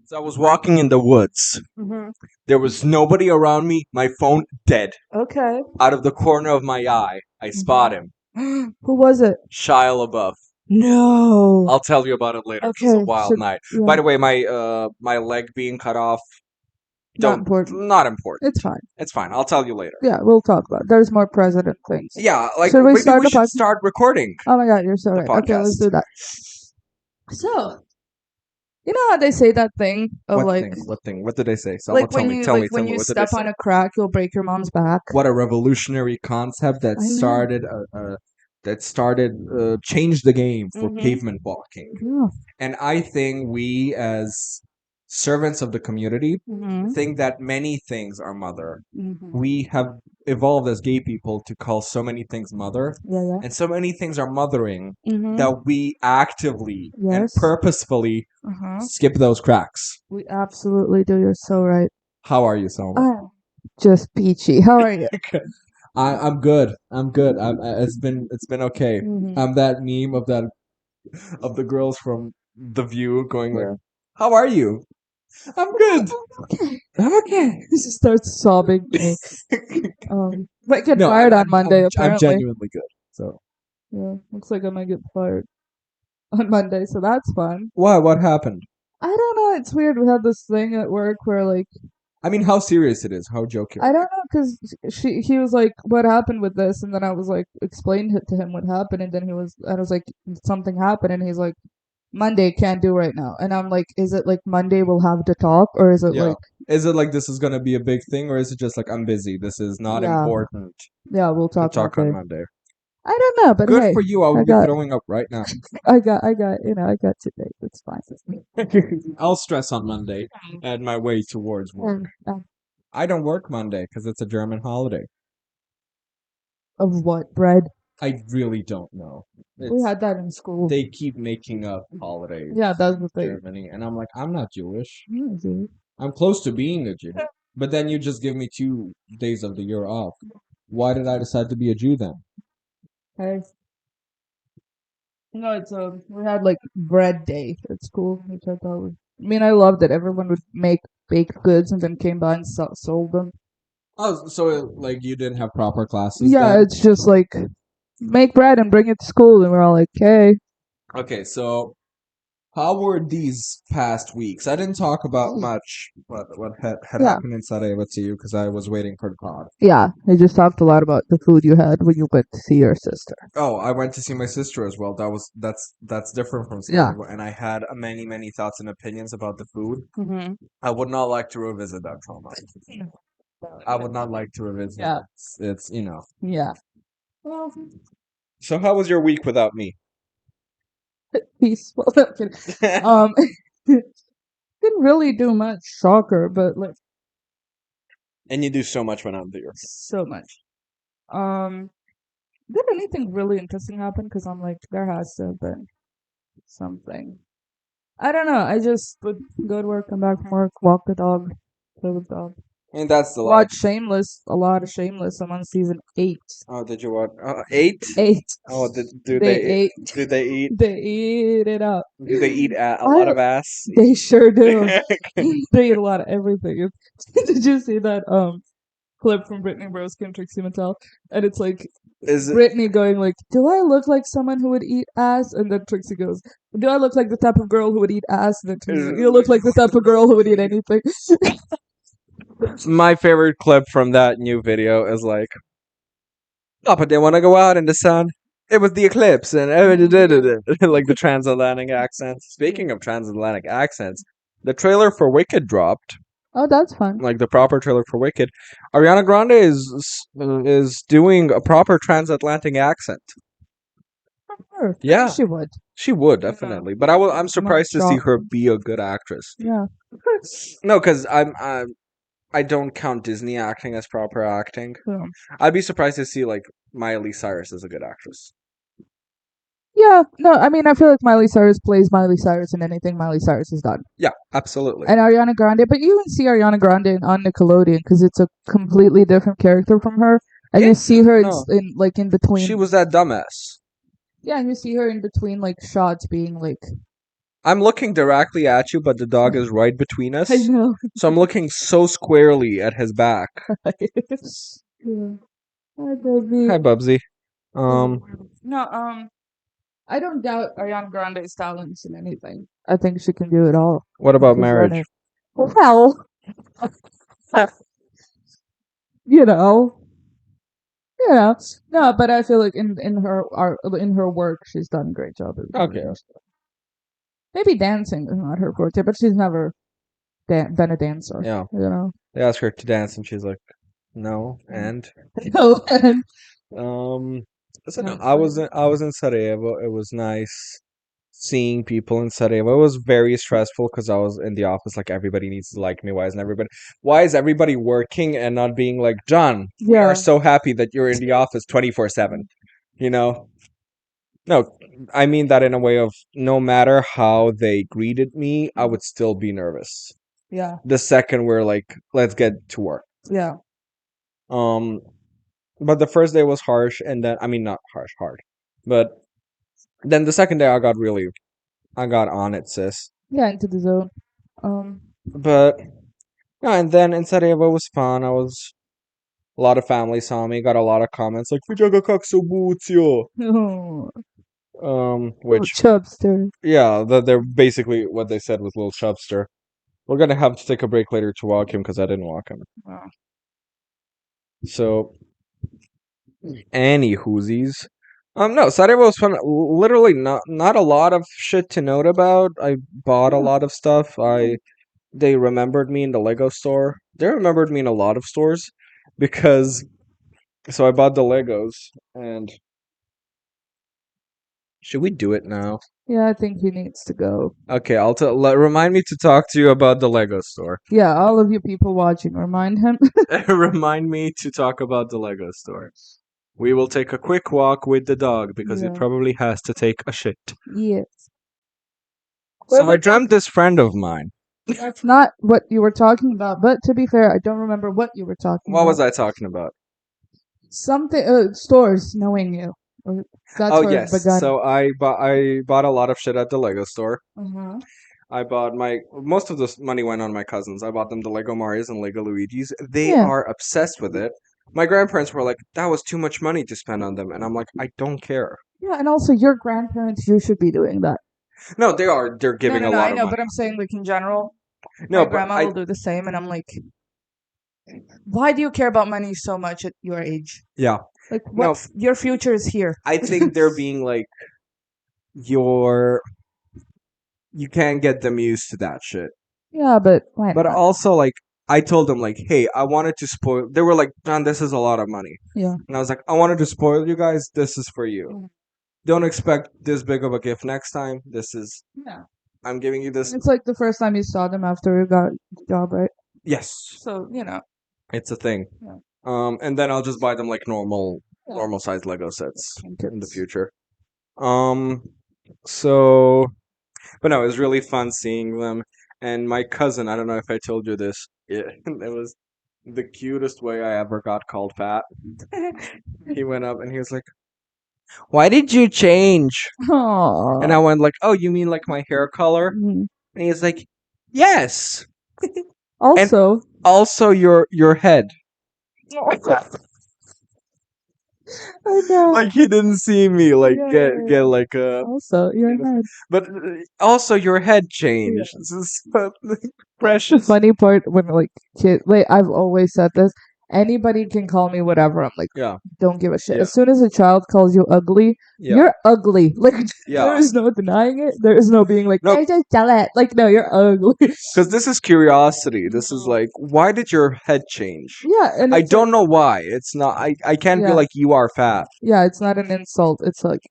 So I was walking in the woods. Mm-hmm. There was nobody around me. My phone dead. Okay. Out of the corner of my eye, I spot him. Who was it? Shia LaBeouf. No. I'll tell you about it later. It was a Okay. wild night. By Yeah. the way, my leg being cut off. Not Don't important. not important. It's fine. It's fine. I'll tell you later. Yeah, we'll talk about it. There's more president things. Yeah, like Should we maybe start we the should podcast? start recording Oh my god, you're so the right. Okay, let's podcast. do that. So, you know how they say that thing of What like, thing? What thing? What did they say? Someone like tell when me. you Tell like me. when Tell me. you What did they step on say? a crack, you'll break your mom's back. What a revolutionary concept that I know. started changed the game for Mhm. pavement walking. Yeah. And I think we, as servants of the community, Mhm. think that many things are mother. Mhm. We have evolved as gay people to call so many things mother, Yeah, yeah. and so many things are mothering Mhm. that we actively and Yes. purposefully Uh-huh. skip those cracks. We absolutely do. You're so right. How are you, Selma? I'm just peachy. How are you? I'm good. I'm good. It's been okay. Mhm. I'm that meme of the girls from The View going like, Yeah. "How are you?" I'm good. Okay. I'm okay. She starts sobbing. Might get No, fired on Monday. I'm Apparently. genuinely good. So Yeah. Looks like I might get fired on Monday, so that's fun. why? What happened? I don't know. It's weird. We had this thing at work where like I mean, how serious it is? How joking? I don't know because he was like, "What happened with this?" And then I was like, explained it to him what happened, and then I was like, "Something happened," and he's like, "Monday can't do right now," and I'm like, "Is it like Monday we'll have to talk, or is it Yeah. like Is it like this is gonna be a big thing, or is it just like I'm busy? This is not yeah, important yeah, we'll to talk talk on Monday." Monday. I don't know, but Good hey, for you. I I would be got, throwing up right now. I got, I got today. It's fine. I'll stress on Monday at my way towards work. I don't work Monday because it's a German holiday. Of what bread? I really don't know. We had that in school. They keep making up holidays Yeah, that's the in thing. Germany, and I'm like, I'm not Jewish. Yeah, dude. I'm close to being a Jew, but then you just give me 2 days of the year off. Why did I decide to be a Jew then? Hey. No, it's we had like bread day at school, which I thought was. I mean, I loved it. Everyone would make baked goods and then came by and sold them. Oh, so like you didn't have proper classes Yeah, then? it's just like make bread and bring it to school, and we're all like, "Okay." Okay, so how were these past weeks? I didn't talk about much what had Yeah, happened in Sarajevo to you because I was waiting for the pod. yeah. I just talked a lot about the food you had when you went to see your sister. Oh, I went to see my sister as well. That's different from Yeah. Sarajevo, and I had many thoughts and opinions about the food. Mm-hmm. I would not like to revisit that trauma. I would not like to revisit. Yeah. It's Yeah. Well, So how was your week without me? peaceful. I'm kidding. Didn't really do much. Shocker, but like And you do so much when I'm there. so much. Um, did anything really interesting happen? Because I'm like, there has to have been something. I don't know. I just would go to work, come back from work, walk the dog, play with the dog. And that's the life. Watch Shameless, a lot of Shameless. I'm on season 8. Oh, did you watch 8? 8. Oh, do They they ate. do they eat? They eat it up. Do they eat a lot of ass? They sure do. They eat a lot of everything. Did you see that clip from Brittany Broski and Trixie Mattel? And it's like Is it? Brittany going like, "Do I look like someone who would eat ass?" And then Trixie goes, "Do I look like the type of girl who would eat ass?" And then Trixie goes, "You look like the type of girl who would eat anything." My favorite clip from that new video is like, Papa didn't want to go out in the sun. It was the eclipse and like the transatlantic accents. Speaking of transatlantic accents, the trailer for Wicked dropped. Oh, that's fun. Like the proper trailer for Wicked. Ariana Grande is doing a proper transatlantic accent. Sure. Yeah. She would. She would definitely, but I'm surprised to see her be a good actress. Yeah. No, because I don't count Disney acting as proper acting. Yeah. I'd be surprised to see like Miley Cyrus as a good actress. Yeah, no, I mean, I feel like Miley Cyrus plays Miley Cyrus in anything Miley Cyrus has done. Yeah, absolutely. And Ariana Grande, but you even see Ariana Grande on Nickelodeon because it's a completely different character from her, and Yeah, you see her no. in like in between. She was that dumbass. Yeah, and you see her in between like shots being like I'm looking directly at you, but the dog is right between us. I know. So I'm looking so squarely at his back. Yeah. Hi, baby. Hi, Bubsy. Um, No, I don't doubt Ariana Grande's talents in anything. I think she can do it all. what about She's done marriage? it. Well, you know, yeah. No, but I feel like in her work, she's done a great job. Okay. Maybe dancing is not her forte, but she's never been a dancer. Yeah. You know. They ask her to dance, and she's like, "No." And No, and- so no, No, I was in Sarajevo. It was nice seeing people in Sarajevo. It was very stressful because I was in the office. Like everybody needs to like me. Why is everybody working and not being like, John? We yeah, are so happy that you're in the office 24/7. You know. No, I mean that in a way of no matter how they greeted me, I would still be nervous. yeah, The second we're like, let's get to work. yeah. Um, but the first day was harsh, and then I mean not harsh, hard, but then the second day I got on it, sis. Yeah, into the zone. Um, But yeah, and then in Sarajevo was fun. I was a lot of family saw me, got a lot of comments like "Wyciąga kak subutio," oh, which chubster. yeah, they're basically what they said was little chubster. We're gonna have to take a break later to walk him because I didn't walk him. Wow. So, any whoosies. No, Sarajevo was fun. Literally, not a lot of shit to note about. I bought a Yeah. lot of stuff. They remembered me in the Lego store. They remembered me in a lot of stores because so I bought the Legos and should we do it now? Yeah, I think he needs to go. Okay, remind me to talk to you about the Lego store. Yeah, all of you people watching, remind him. Remind me to talk about the Lego store. We will take a quick walk with the dog because Yeah. it probably has to take a shit. Yes. So I dreamt this friend of mine. That's not what you were talking about, but to be fair, I don't remember what you were talking What about. was I talking about? Something, stores knowing you. That's Oh where it yes. began. So I bought a lot of shit at the Lego store. Uh-huh. I bought most of the money went on my cousins. I bought them the Lego Marios and Lego Luigis. They Yeah. are obsessed with it. My grandparents were like, "That was too much money to spend on them," and I'm like, "I don't care." Yeah, and also your grandparents, you should be doing that. No, they are. They're giving a lot I of know, money. but I'm saying like in general, No, my but grandma will do the same, and I'm like, why do you care about money so much at your age? yeah, Like, No. what? Your future is here. I think they're being like, you can't get them used to that shit. Yeah, but why But not? also, like, I told them, like, hey, I wanted to spoil. They were like, John, this is a lot of money. Yeah. And I was like, I wanted to spoil you guys. This is for you. Mhm. Don't expect this big of a gift next time. This is, Yeah. I'm giving you this. It's like the first time you saw them after you got the job, right? Yes, So, it's a thing. Yeah. And then I'll just buy them like Yeah. normal sized Lego sets in the trinkets. future. So, but no, it was really fun seeing them. And my cousin, I don't know if I told you this, it was the cutest way I ever got called fat. He went up and he was like, "Why did you change?" Aww. And I went like, "Oh, you mean like my hair color?" Mhm. And he's like, "Yes. Also, Also your head." I know. Like he didn't see me like Yeah. get like a Also, you're right. but also your head changed. This is so precious. Funny part when I've always said this. Anybody can call me whatever. I'm like, Yeah. don't give a shit. Yeah. As soon as a child calls you ugly, Yeah. you're ugly. Like Yeah. there is no denying it. There is no being like, No. I just tell it. Like no, you're ugly. Because this is curiosity. This is like, why did your head change? Yeah, and I it's don't know why. It's not. I can't be Yeah. like you are fat. Yeah, it's not an insult. It's like,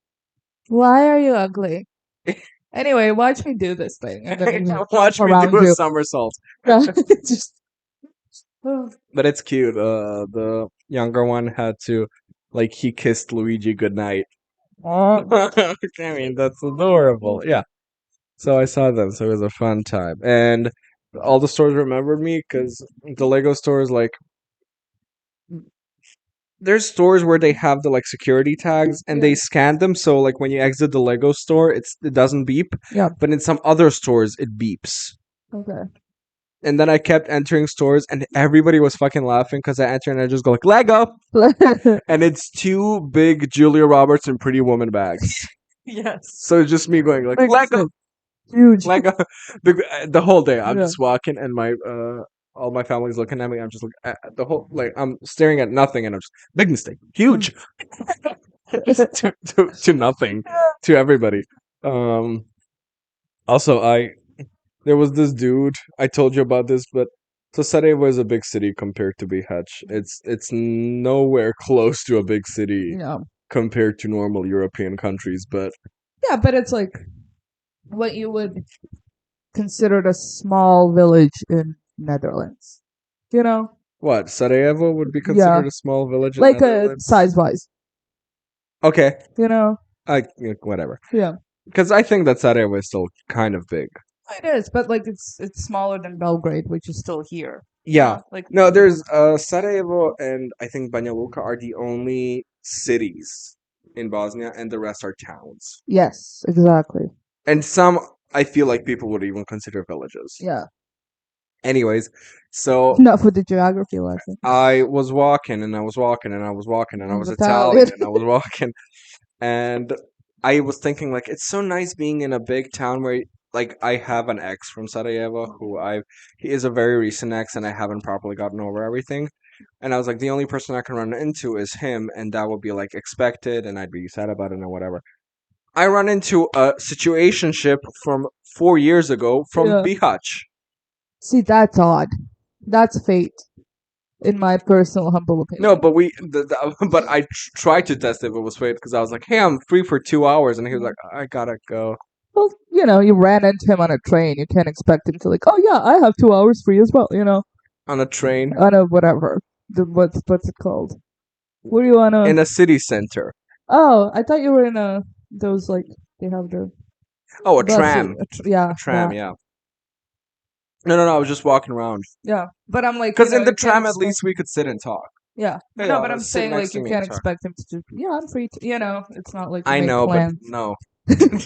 why are you ugly? Anyway, watch me do this thing. And then you Watch jump me around do a you. somersault. Yeah, it's just. But it's cute. The younger one had to, like, he kissed Luigi goodnight. I mean, that's adorable. Yeah. So I saw them. So it was a fun time, and all the stores remembered me because the Lego store is like there's stores where they have the like security tags and they Yeah. scan them, so like when you exit the Lego store, it doesn't beep. Yeah. But in some other stores, it beeps. Okay. And then I kept entering stores, and everybody was fucking laughing because I enter and I just go like Lego, and it's two big Julia Roberts and Pretty Woman bags. Yes. So it's just me going like Makes Lego, sense. Huge. Lego. The whole day I'm Yeah. just walking, and my all my family's looking at me. I'm just like the whole like I'm staring at nothing, and I'm just big mistake, huge, to nothing, to everybody. Um. Also, there was this dude. I told you about this, but so Sarajevo is a big city compared to Bihać. It's nowhere close to a big city Yeah. compared to normal European countries. But Yeah, but it's like what you would consider a small village in Netherlands. You know? what, Sarajevo would be Yeah. considered a small village in Like Netherlands? size wise. Okay, You know? whatever. Yeah. Because I think that Sarajevo is still kind of big. It is, but like it's smaller than Belgrade, which is still here. Yeah. Like No, there's Sarajevo and I think Banja Luka are the only cities in Bosnia, and the rest are towns. yes, exactly. And some I feel like people would even consider villages. Yeah. Anyways, so Enough with the geography lesson. I was walking and I was walking and I was walking and I I was was Italian Italian. and I was walking, and I was thinking like it's so nice being in a big town where like I have an ex from Sarajevo who he is a very recent ex and I haven't properly gotten over everything. And I was like, the only person I can run into is him, and that would be like expected, and I'd be sad about it and whatever. I run into a situationship from 4 years ago from Yeah. Bihać. See, that's odd. That's fate, in my personal humble opinion. No, but but I tried to test if it was fate because I was like, "Hey, I'm free for 2 hours," and he was like, "I gotta go Well, you know, you ran into him on a train. You can't expect him to like, oh yeah, I have 2 hours free as well. You know, on a train on a whatever. What's it called? What do you wanna? in a city center." Oh, I thought you were in a those like they have the Oh, a buses. tram, Yeah, a tram, that. yeah. No. I was just walking around Yeah, but I'm like, because you in know, the you can't tram at expect. least we could sit and talk. Yeah, Hey, no, but I'm sit saying next like to you me and can't talk. expect him to just. Yeah, I'm free. To, you know, it's not like you I make know, plans. but no.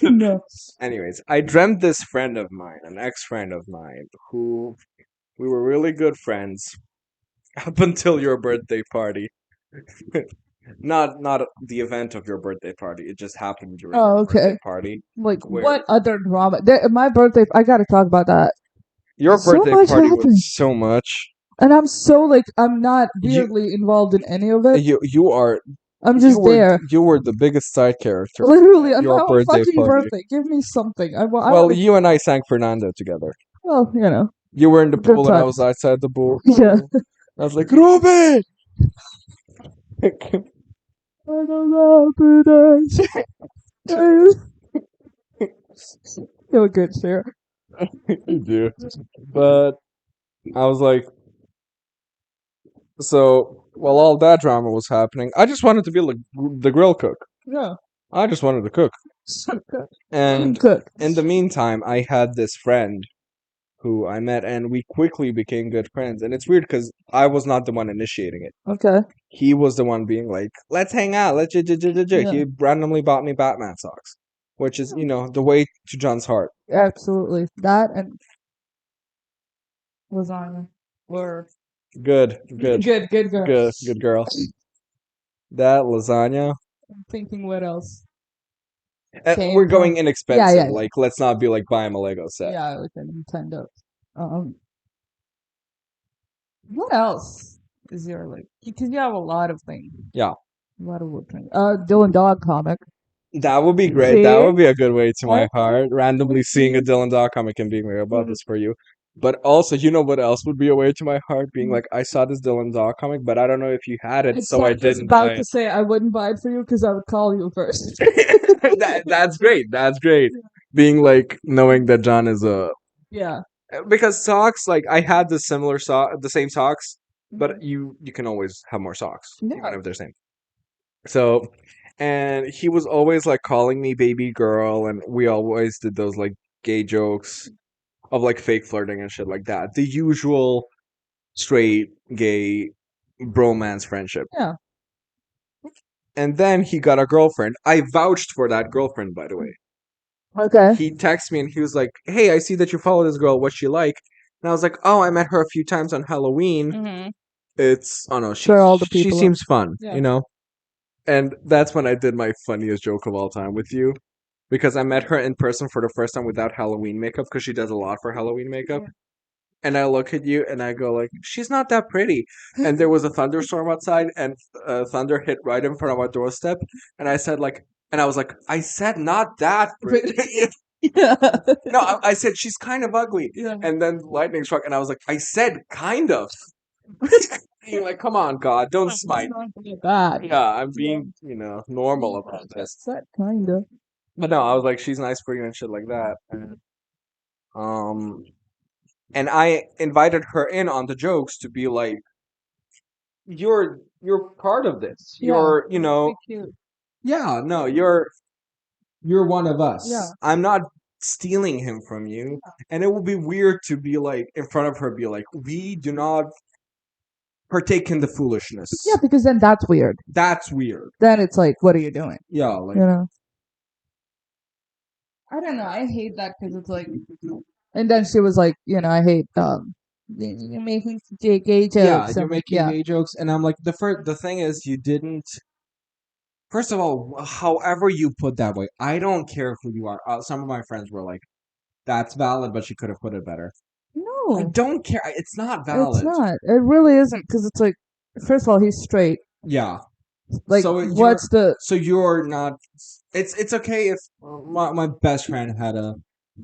No. Anyways, I dreamt this friend of mine, an ex-friend of mine, who we were really good friends up until your birthday party. Not the event of your birthday party. It just happened during Oh, your okay. birthday party. Like Where what other drama? My birthday. I gotta talk about that. your So birthday much party happened. was so much. And I'm so like I'm not You weirdly involved in any of it. you are I'm just there. you were the biggest side character Literally, at on your my own birthday fucking party. birthday. Give me something. I Well, want. you and I sang Fernando together. Well, you know, You were in the good pool and I was times. outside the pool. Yeah. I was like, Robin! You're good, sir. You do. But I was like, so while all that drama was happening, I just wanted to be like the grill cook. Yeah. I just wanted to cook. And Cook. in the meantime, I had this friend who I met, and we quickly became good friends. And it's weird because I was not the one initiating it. Okay. He was the one being like, "Let's hang out. Let's." Yeah. He randomly bought me Batman socks, which is the way to John's heart. Absolutely. That and lasagna were Good, good. Good girl. good girl. That lasagna. I'm thinking what else? We're going inexpensive. Yeah. Like, let's not be like buy him a Lego set. Yeah, like a Nintendo. What else is your like? Because you have a lot of things. Yeah. A lot of wood things. Dylan Dog comic. That would be great. That See? would be a good way to my Okay. heart. Randomly seeing a Dylan Dog comic and being like, I bought this for you. But also, you know what else would be a way to my heart? Being like, I saw this Dylan Dog comic, but I don't know if you had it, so I didn't buy about it. to say I wouldn't buy it for you because I would call you first. That's great. That's great. Being like knowing that John is a Yeah. because socks like I had the same socks, but you can always have more socks even Yeah. if they're same. So, and he was always like calling me baby girl, and we always did those like gay jokes of like fake flirting and shit like that. The usual straight gay bromance friendship. Yeah. And then he got a girlfriend. I vouched for that girlfriend, by the way. Okay. He texted me and he was like, "Hey, I see that you follow this girl. What's she like?" And I was like, "Oh, I met her a few times on Halloween. Mm-hmm. It's oh no, Sure, all the she people. seems fun, Yeah. you know." And that's when I did my funniest joke of all time with you, because I met her in person for the first time without Halloween makeup, because she does a lot for Halloween makeup. And I look at you and I go like, "She's not that pretty." And there was a thunderstorm outside, and thunder hit right in front of our doorstep. And I said like, and I was like, "I said not that pretty." Yeah. No, I said she's kind of ugly. Yeah. And then lightning struck, and I was like, "I said kind of." You're like, "Come on, God, don't smite." Bad. Yeah, I'm being, normal about this. That kind of. But no, I was like, she's nice for you and shit like that. Um, and I invited her in on the jokes to be like, you're part of this. Yeah. You're, Cute. yeah, no, you're one of us. Yeah. I'm not stealing him from you. And it would be weird to be like in front of her, be like, we do not partake in the foolishness. Yeah, because then that's weird. That's weird. Then it's like, what are you doing? Yeah, like You know. I don't know. I hate that because it's like, and then she was like, I hate you're making gay jokes. yeah, I'm you're like, making yeah. gay jokes, and I'm like, the thing is, you didn't. First of all, however you put that way, I don't care who you are. Some of my friends were like, "That's valid, but she could have put it better." I No, don't care. It's not it's valid. not. It really isn't because it's like, first of all, he's straight. Yeah. Like, So you're what's the? so you're not. It's okay if my best friend had a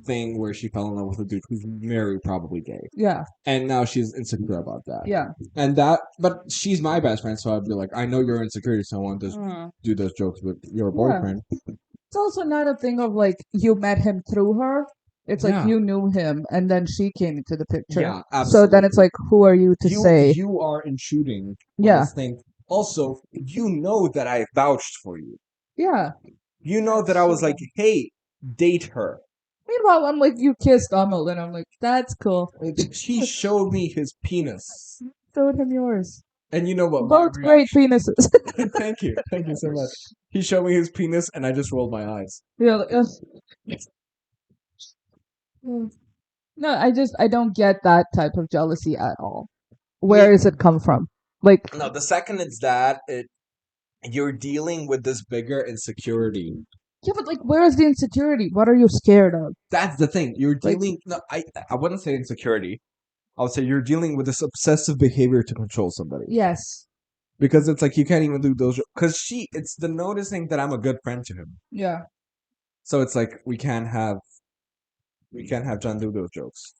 thing where she fell in love with a dude who's very probably gay, Yeah, and now she's insecure about that. yeah. And but she's my best friend, so I'd be like, I know you're insecure, so I want to do those jokes with your boyfriend. It's also not a thing of like you met him through her. It's like Yeah. you knew him and then she came into the picture. Yeah, So absolutely. then it's like, who are you to say? You are intruding on Yeah, this thing. Also, you know that I vouched for you. yeah. You know that I was like, hey, date her. Meanwhile, I'm like, you kissed Amal, and I'm like, that's cool. He showed me his penis. Showed him yours. And you know what? Both great penises. Thank you. Thank you so much. He showed me his penis, and I just rolled my eyes. Yeah. Like, no, I don't get that type of jealousy at all. Where does it come from? Like, No, the second it's that, you're dealing with this bigger insecurity. yeah, but like, where is the insecurity? What are you scared of? That's the thing. You're Like- dealing. No, I wouldn't say insecurity. I would say you're dealing with this obsessive behavior to control somebody. Yes. Because it's like you can't even do those. Because it's the noticing that I'm a good friend to him. Yeah. So it's like we can't have John do those jokes.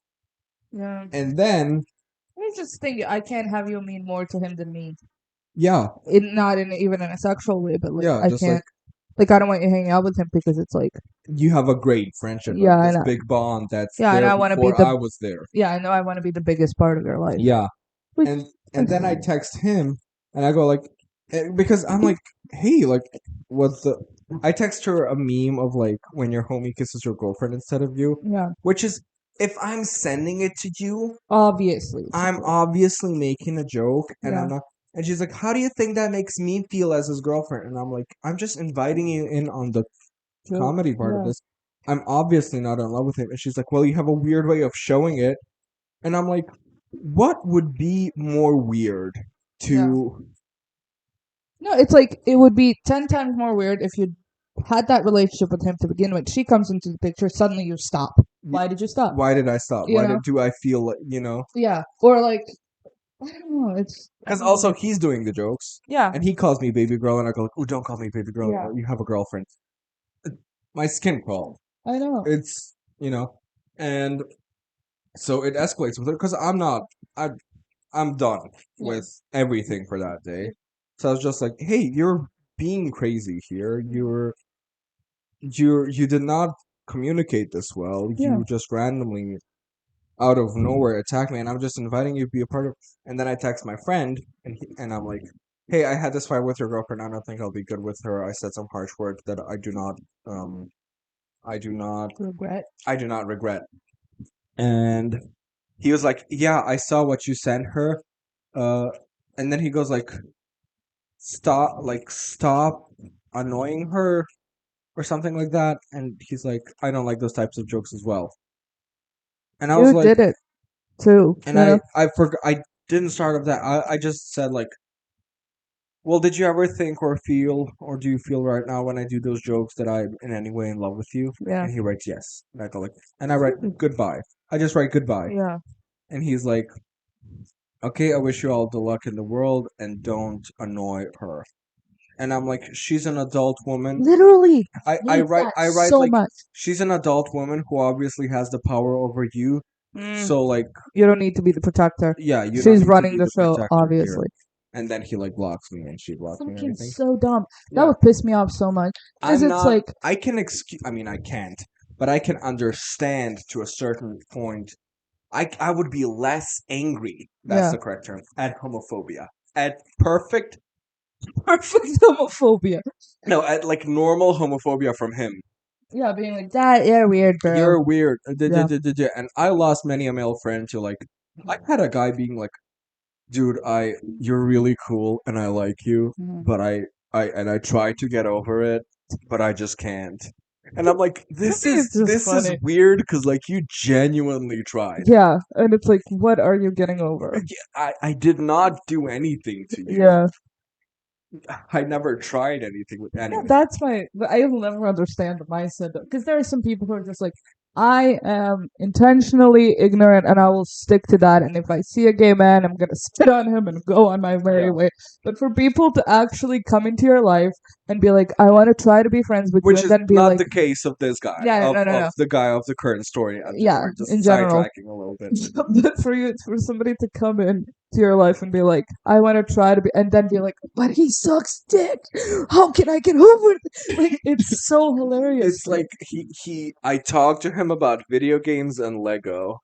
Yeah. And then I just think I can't have you mean more to him than me. yeah, Not even in a sexual way, but like yeah, I just can't. Like I don't want you hanging out with him because it's like you have a great friendship. Yeah, like I this know. big bond that's Yeah, and there I wanna be before the- I was there. I know I want to be the biggest part of your life. Yeah, Which- and then I text him and I go like, because I'm like, hey, like, what's the? I text her a meme of like when your homie kisses your girlfriend instead of you, Yeah, which is if I'm sending it to you, obviously. I'm obviously making a joke, and Yeah. I'm not. And she's like, "How do you think that makes me feel as his girlfriend?" And I'm like, "I'm just inviting you in on the Joke, comedy part of yeah. this. I'm obviously not in love with him." And she's like, "Well, you have a weird way of showing it." And I'm like, "What would be more weird to?" No, it's like it would be 10 times more weird if you had that relationship with him to begin with. She comes into the picture, suddenly you stop. Why did you stop? Why did I stop? You Why know? do I feel like Yeah, or like I don't know. It's Because also he's doing the jokes, yeah, and he calls me baby girl, and I go like, "Oh, don't call me baby girl. Yeah. You have a girlfriend." My skin crawled. I know. It's and so it escalates with her because I'm done Yeah. with everything for that day. So I was just like, hey, you're being crazy here. You did not communicate this well. Yeah. You just randomly out of nowhere attack me, and I'm just inviting you to be a part of. And then I text my friend, and I'm like, hey, I had this fight with your girlfriend. I don't think I'll be good with her. I said some harsh words that I do not Regret. regret. And he was like, yeah, I saw what you sent her. And then he goes like, stop annoying her or something like that. And he's like, I don't like those types of jokes as well. And I was You like, did it too, and you know? I forgot, I didn't start off that. I just said like, well, did you ever think or feel, or do you feel right now when I do those jokes that I'm in any way in love with you? Yeah. And he writes yes. And I go like, and I write goodbye. I just write goodbye. Yeah. And he's like, okay, I wish you all the luck in the world and don't annoy her. And I'm like, she's an adult woman. Literally. I Hate write that I write so like much. she's an adult woman who obviously has the power over you. So like, You don't need to be the protector. yeah, you don't She's need to running be the the show, protector here. obviously. And then he like blocks me, and she blocks me and Fucking everything. so dumb. That Yeah. would piss me off so much. Because I'm it's not. like, I can excuse. I mean, I can't, but I can understand to a certain point. I would be less angry. That's yeah, the correct term. At homophobia. At perfect. perfect homophobia. No, at like normal homophobia from him. Yeah, being like, that, you're weird, bro. You're weird. Yeah. And I lost many a male friend to like. I had a guy being like, dude, you're really cool and I like you, Mhm. but I try to get over it, but I just can't. And I'm like, To me, it's just this is funny. weird because like you genuinely tried. Yeah, and it's like, what are you getting over? I did not do anything to you. Yeah. I never tried anything with Yeah, anyone. that's my. I will never understand the mindset because there are some people who are just like, I am intentionally ignorant and I will stick to that. And if I see a gay man, I'm gonna spit on him and go on my merry Yeah. way. But for people to actually come into your life and be like, I want to try to be friends with Which you, is and then be not like, the case of this guy. yeah, Of no. the guy of the current story. Yeah, We're just in general. sidetracking a little bit. But for somebody to come in to your life and be like, I want to try to be, and then be like, but he sucks dick. How can I get over it? Like, it's so hilarious. It's like I talked to him about video games and Lego.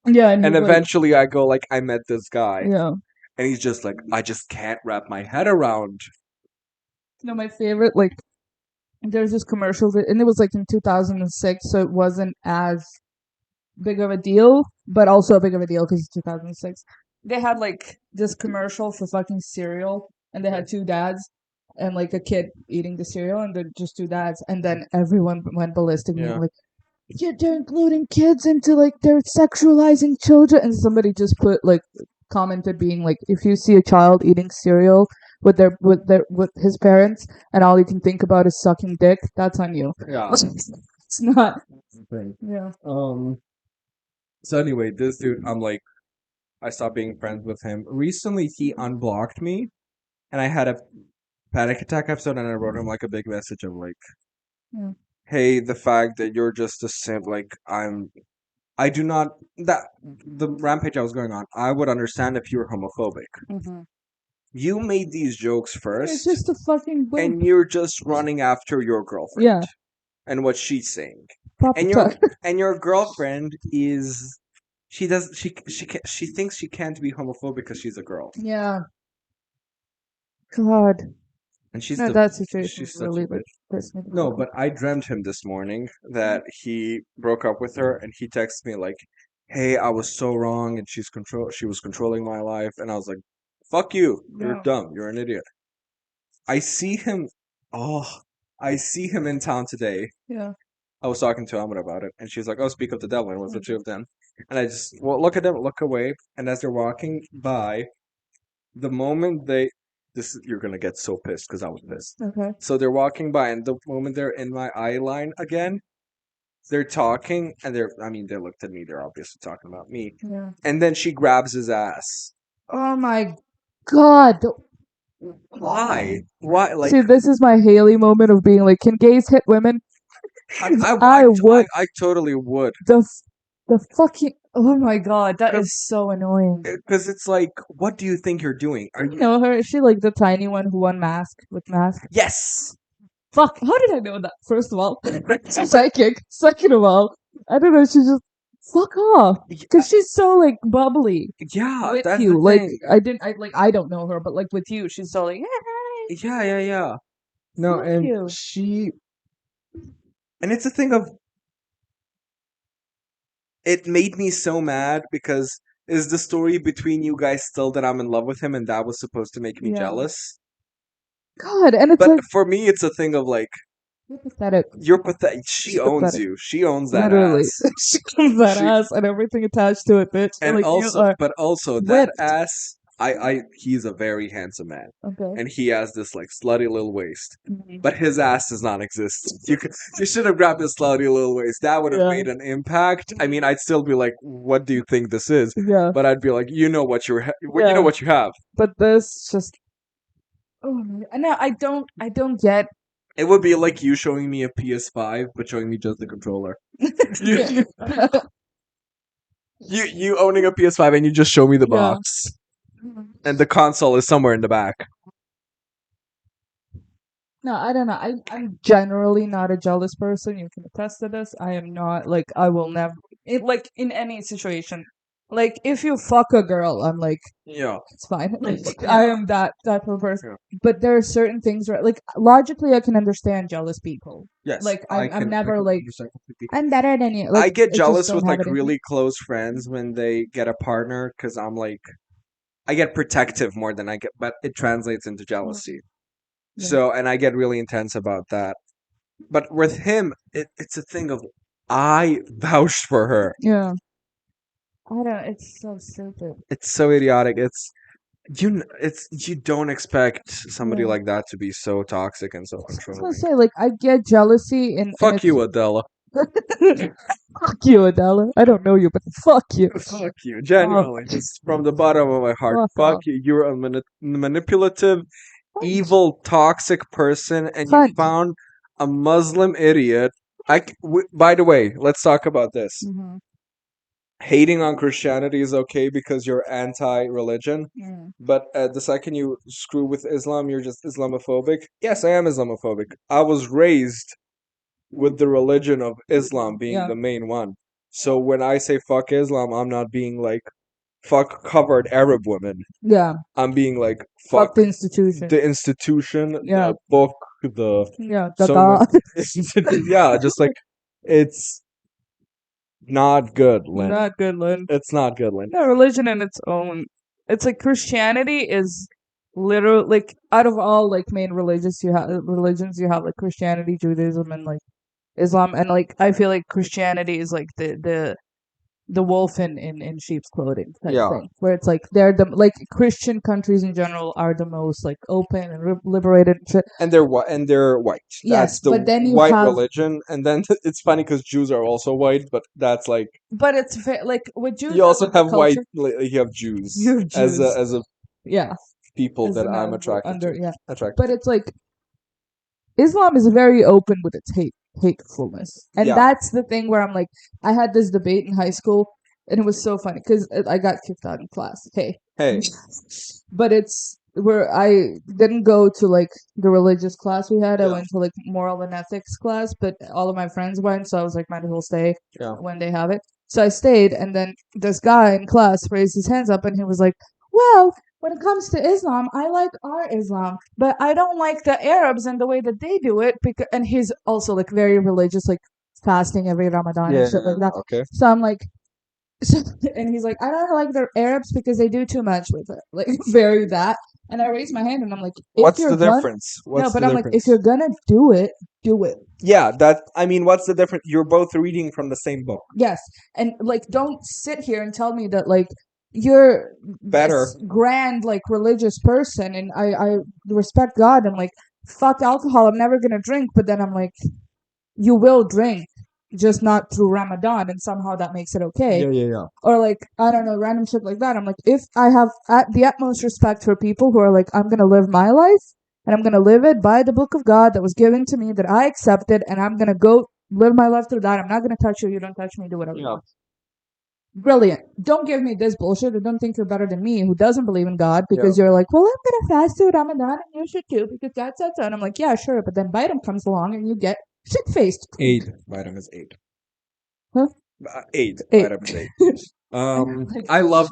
Yeah, And he's like, eventually I go like, I met this guy. yeah. And he's just like, I just can't wrap my head around. No, my favorite, like, there's this commercial, and it was like in 2006, so it wasn't as big of a deal, but also a big of a deal because it's 2006. They had like this commercial for fucking cereal, and they had two dads and like a kid eating the cereal, and they're just two dads, and then everyone went ballistic, being Yeah. like, yeah, they're including kids into like they're sexualizing children, and somebody just put like commented being like, if you see a child eating cereal with with his parents, and all you can think about is sucking dick, that's on you. Yeah. It's not. Yeah. So anyway, this dude, I'm like, I stopped being friends with him. Recently, he unblocked me, and I had a panic attack episode, and I wrote him like a big message of like, Yeah. hey, the fact that you're just a simp, like I do not that the rampage I was going on. I would understand if you were homophobic. Mm-hmm. You made these jokes It's first, just a fucking wimp. and you're just running after your girlfriend. Yeah. And what she's saying. Papa And your talk. and your girlfriend is she thinks she can't be homophobic because she's a girl. Yeah. God. And she's No, the that situation she's such really a bitch. pissed me. No, but I dreamt him this morning that he broke up with her and he texted me like, "Hey, I was so wrong and she was controlling my life." And I was like, "Fuck you. You're Yeah. dumb. You're an idiot." I see him oh, I see him in town today. Yeah. I was talking to Amber about it, and she was like, "Oh, speak of the devil." And it was the two of them, and I just look at them, look away, and as they're walking by, the moment you're gonna get so pissed because I was pissed. Okay. So they're walking by, and the moment they're in my eye line again, they're talking, and they looked at me. They're obviously talking about me, Yeah. and then she grabs his ass. Oh my God. Why? Why? Like See, this is my Haley moment of being like, can gays hit women? I would. I totally would. The fucking. Oh my God, that is so annoying. Because it's like, what do you think you're doing? Are You you? know her? Is she like the tiny one who won Mask with Mask? Yes. Fuck. How did I know that? First of all, she's psychic. Second of all, I don't know. She just fuck off because she's so like bubbly Yeah, with that's you. the Like thing. I don't know her, but like with you, she's so like. Yeah. No, Fuck and you. and it's a thing of, it made me so mad because is the story between you guys still that I'm in love with him and that was supposed to make me Yeah. jealous? God, and it's But like for me, it's a thing of like, you're pathetic. you're pathetic. She She's owns pathetic. you. She owns that Literally, ass. she owns that She ass and everything attached to it, bitch. and Like you also, are but also that whipped. ass. He's a very handsome man, Okay. and he has this like slutty little waist. Mhm. But his ass does not exist. You should have grabbed his slutty little waist. That would have Yeah. made an impact. I mean, I'd still be like, "What do you think this is?" Yeah. But I'd be like, "You know what you Yeah. know what you have." But this just oh my, no, I don't get It would be like you showing me a PS5, but showing me just the controller. You you owning a PS5 and you just show me the Yeah. box, and the console is somewhere in the back. No, I don't know. I'm generally not a jealous person. You can attest to this. I am not like I will never like in any situation. Like if you fuck a girl, I'm like Yeah, it's fine. Like I am that type of person. yeah. But there are certain things where like logically I can understand jealous people. Yes, Like I I'm can. I never can like understand completely. I'm better than you. Like I get I just jealous don't with have like it in me. really close friends when they get a partner because I'm like, I get protective more than I get, but it translates into jealousy. Yeah. So, and I get really intense about that. But with him, it's a thing of I vouched for her. Yeah. I don't it's so stupid. It's so idiotic. It's you don't expect somebody Yeah. like that to be so toxic and so I was gonna controlling. say, like, I get jealousy in Fuck its you, Adela. fuck you, Adela. I don't know you, but fuck you. Fuck you, Oh, genuinely, just from the bottom of my heart. fuck Fuck off. you. You're a manipulative, Cunt. evil, toxic person, and you Cunt. found a Muslim idiot. By the way, let's talk about this. Mhm. Hating on Christianity is okay because you're anti-religion, Mm. but the second you screw with Islam, you're just Islamophobic. Yes, I am Islamophobic. I was raised with the religion of Islam being Yeah. the main one. So when I say fuck Islam, I'm not being like fuck covered Arab women. Yeah. I'm being like Fuck fuck the institution. the institution, Yeah. the book, the Yeah. The so God. many, yeah, just like it's not good, Lynn. Not good, Lynn. It's not good, Lynn. No, religion in its own. It's like Christianity is literally like out of all like main religions you have like Christianity, Judaism, and like Islam, and like I feel like Christianity is like the wolf in sheep's clothing type Yeah. thing, where it's like they're the like Christian countries in general are the most like open and liberated and shit. And they're white. Yes, That's the but then you white have, religion. And then it's funny because Jews are also white, but that's like but it's like with Jews, you also with the have white. culture, You have Jews you have as Jews, a yeah, people as that an I'm attracted under to. yeah, Attracted. but it's like Islam is very open with its hatefulness, and Yeah. that's the thing where I'm like, I had this debate in high school, and it was so funny because I got kicked out in class. Hey, But it's where I didn't go to like the religious class we had. I Yeah. went to like moral and ethics class, but all of my friends went, so I was like, might as well stay Yeah. when they have it. So I stayed, and then this guy in class raised his hands up, and he was like, "Well, when it comes to Islam, I like our Islam, but I don't like the Arabs and the way that they do it." Because and he's also like very religious, like fasting every Ramadan and shit like that. Okay. So I'm like, so, and he's like, I don't like the Arabs because they do too much with it, like very that. And I raised my hand and I'm like, if What's you're the gonna, difference? What's no, but the I'm like, difference? if you're gonna do it, do it. Yeah, that I mean, what's the difference? You're both reading from the same book. Yes, and like, don't sit here and tell me that like you're Better. this grand like religious person, and I respect God. I'm like, fuck alcohol. I'm never gonna drink, but then I'm like, you will drink, just not through Ramadan, and somehow that makes it okay. Yeah. Or like I don't know, random shit like that. I'm like, if I have the utmost respect for people who are like, I'm gonna live my life and I'm gonna live it by the book of God that was given to me that I accepted, and I'm gonna go live my life through that. I'm not gonna touch you. You don't touch me. Do whatever you Yeah. want. Brilliant. Don't give me this bullshit, or don't think you're better than me who doesn't believe in God because you're like, well, I'm gonna fast through Ramadan and you should too because that's that. And I'm like, yeah, sure, but then Biden comes along and you get shit faced. Aid. Vitamin aid. Huh? Aid. Aid. Vitamin aid. I love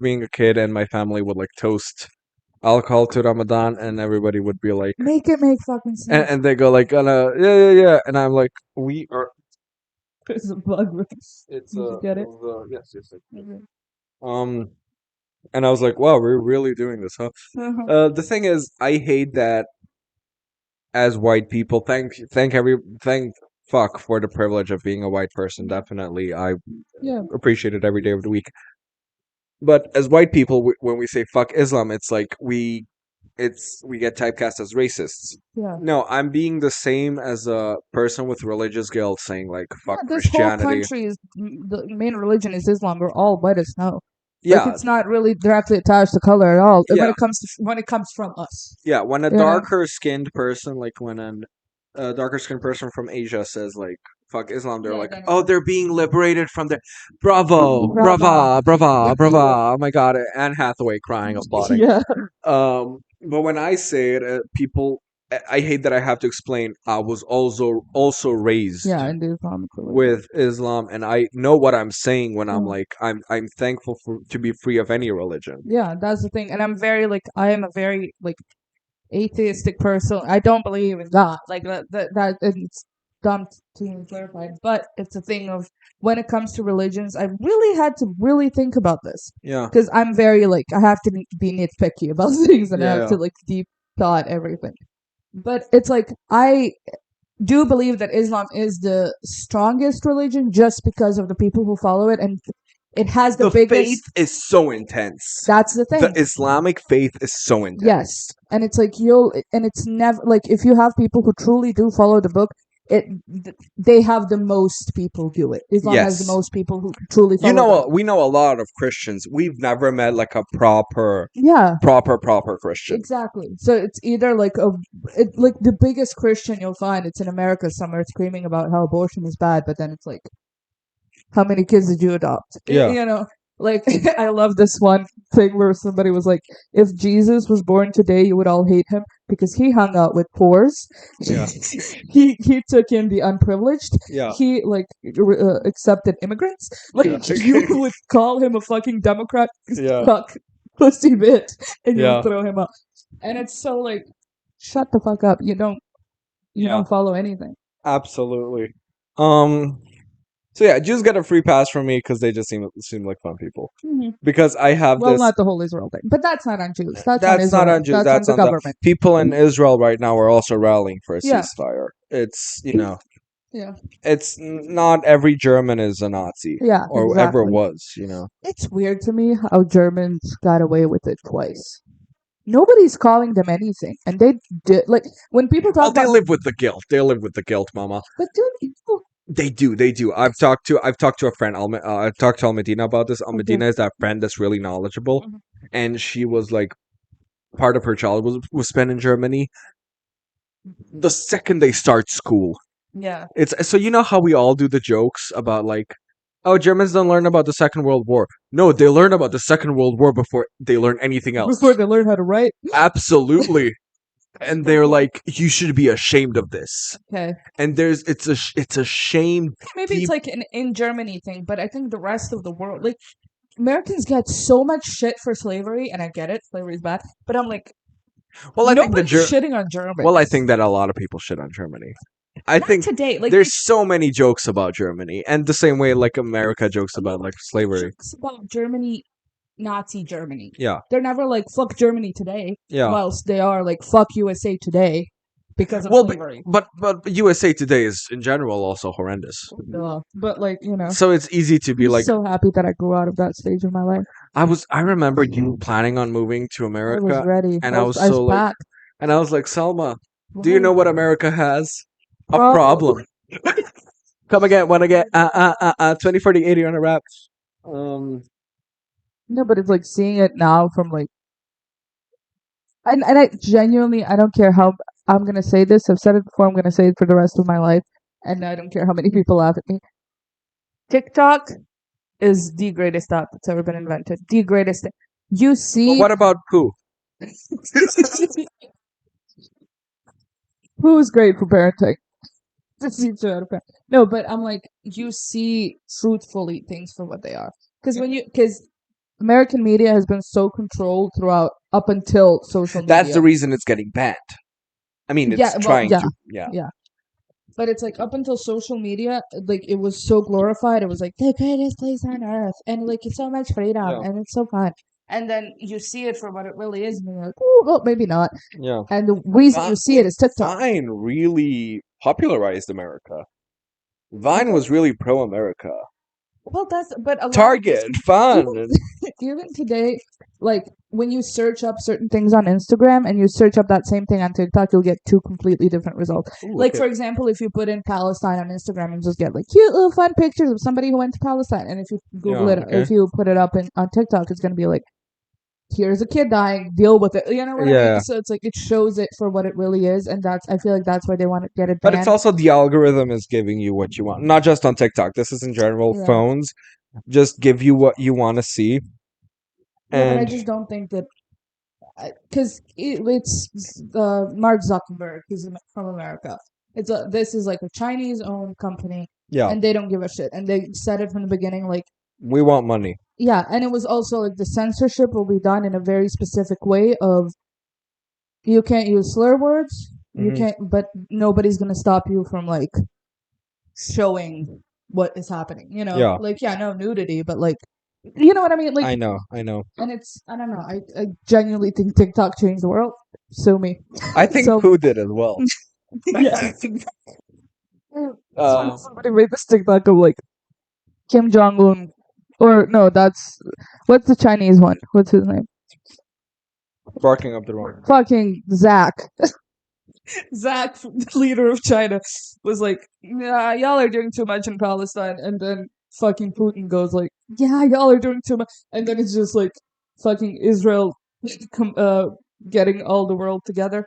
being a kid, and my family would like toast alcohol to Ramadan, and everybody would be like, Make it make fucking sense. and they go like, yeah, and I'm like, we are. There's a bug. It's Did you get it? yes. And I was like, wow, we're really doing this, huh? Uh-huh. The thing is, I hate that as white people, thank fuck for the privilege of being a white person. Definitely, I Yeah. appreciate it every day of the week. But as white people, when we say fuck Islam, it's like we get typecast as racists. Yeah. No, I'm being the same as a person with religious guilt saying like fuck This whole Christianity. country is the main religion is Islam. We're all white as snow. Like Yeah, it's not really directly attached to color at all. yeah, When it comes from us. yeah. When a You know? darker skinned person, like when a darker skinned person from Asia says like fuck Islam, they're Yeah, like, then oh, they're being liberated from their bravo, Brava. brava, brava, brava. Oh my god, Anne Hathaway crying, applauding. Yeah. But when I say it, people, I hate that I have to explain. I was also raised Yeah, in the Islamic religion. with Islam, and I know what I'm saying when I'm Yeah. like I'm thankful for to be free of any religion. Yeah, that's the thing. And I am a very like atheistic person. I don't believe in God. Like that it's dumb to even clarify. But it's a thing of when it comes to religions, I really had to really think about this. Yeah, Because I'm very like I have to be nitpicky about things and I have yeah, to like deep thought everything. But it's like I do believe that Islam is the strongest religion just because of the people who follow it, and it has the the faith biggest. is so intense. That's the thing. The Islamic faith is so intense. Yes, and it's like it's never like if you have people who truly do follow the book, they have the most people do it. Islam has the Yes. most people who truly follow. You know, that. we know a lot of Christians. We've never met like a proper Yeah, Christian. exactly. So it's either like like the biggest Christian you'll find. It's in America somewhere screaming about how abortion is bad, but then it's like, how many kids did you adopt? Yeah. You know, like I love this one thing where somebody was like, if Jesus was born today, you would all hate him because he hung out with poors. Yeah. he took in the unprivileged. Yeah. He like accepted immigrants. Like Yeah. you would call him a fucking Democrat Yeah. fuck pussy bitch, and you Yeah. would throw him up. And it's so like, shut the fuck up. You don't Yeah. follow anything. Absolutely. So yeah, Jews get a free pass from me because they just seem like fun people. Mhm. Because I have Well, this. not the whole Israel thing, but that's not on Jews. That's on That's Israel. not on Jews. That's That's on on the the government. people in Israel right now are also rallying for a Yeah. ceasefire. It's Yeah. it's not every German is a Nazi Yeah, or ever exactly. was. It's weird to me how Germans got away with it twice. Nobody's calling them anything, and they did. Like when people talk Well, they about, live with the guilt. They live with the guilt, mama. but dude, people, They do. They do. I've talked to a friend. I talked to Almedina about this. Okay. Almedina is that friend that's really knowledgeable, Mhm. and she was like, part of her childhood was spent in Germany. The second they start school, yeah, it's so you know how we all do the jokes about like, oh, Germans don't learn about the Second World War. No, they learn about the Second World War before they learn anything else. before they learn how to write. Absolutely. And they're like, you should be ashamed of this. Okay, And it's a shame. maybe deep- it's like an in Germany thing, but I think the rest of the world, like Americans, get so much shit for slavery, and I get it, slavery is bad, but I'm like, Well, I think nobody's shitting on Germans. Well, I think that a lot of people shit on Germany. I Not think today, like there's so many jokes about Germany, and the same way like America jokes about like slavery. jokes about Germany, Nazi Germany. Yeah, They're never like fuck Germany today, yeah. whilst they are like fuck USA today because of Well, slavery. but USA Today is in general also horrendous. But like So it's easy to be I'm like, so happy that I grew out of that stage of my life. I remember you planning on moving to I was America, ready. and I was so like, packed. and I was like, Selma, do you know what America has? A Problem. problem. Come again, when again, 20, 40, 80 on a wrap. No, but it's like seeing it now from like, and I genuinely, I don't care how I'm gonna say this. I've said it before. I'm gonna say it for the rest of my life, and I don't care how many people laugh at me. TikTok is the greatest app that's ever been invented. The greatest. You see, Well, what about poo? who's great for parenting? Just teach you how to parent. No, but I'm like, you see truthfully things for what they are. Because American media has been so controlled throughout up until social media. That's the reason it's getting banned. I mean, it's Yeah, well, trying yeah. to. Yeah. But it's like up until social media, like it was so glorified. It was like the greatest place on earth, and like it's so much freedom, Yeah. and it's so fun. and then you see it for what it really is, and you're like, oh, well, maybe not. Yeah. And the reason you see it is TikTok. Vine really popularized America. Vine was really pro-America. Well, but a lot of Target, this, fun. even today, like when you search up certain things on Instagram and you search up that same thing on TikTok, you'll get two completely different results. Ooh, Like, okay. for example, if you put in Palestine on Instagram and just get like cute little fun pictures of somebody who went to Palestine, and if you Google it, okay. if you put it up on TikTok, it's gonna be like, here's a kid dying, deal with it. You know what I Yeah. mean? So it's like it shows it for what it really is, and I feel like that's why they want to get it But banned. it's also the algorithm is giving you what you want. Not just on TikTok. This is in general. Yeah. Phones just give you what you want to see. Yeah, but I And just don't think that because it's Mark Zuckerberg. He's from America. This is like a Chinese-owned company, yeah, and they don't give a shit. And they said it from the beginning, like, we want money. yeah. And it was also like the censorship will be done in a very specific way. Of you can't use slur words. You Mhm. can't, but nobody's gonna stop you from like showing what is happening. You know, Yeah. like no nudity, but like, you know what I mean? Like, I know. and I don't know. I genuinely think TikTok changed the world. Sue me. I think So- Pooh did as well. Yeah. Um, Somebody made this TikTok of like Kim Jong Un, or no, what's the Chinese one? What's his name? barking up the wrong. Fucking Zach. Zach, the leader of China, was like, "Yeah, y'all are doing too much in Palestine," and then fucking Putin goes like, "Yeah, y'all are doing too much," and then it's just like fucking Israel, getting all the world together.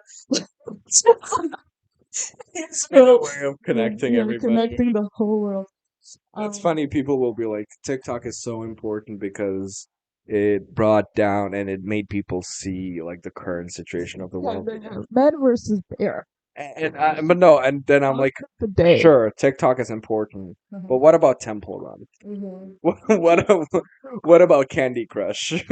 Israel, Way of connecting everybody. connecting the whole world. It's funny. People will be like, TikTok is so important because it brought down and it made people see like the current situation of the world. Man versus bear. But no, and then I'm like, The day. sure, TikTok is important, but what about Temple Run? What about Candy Crush?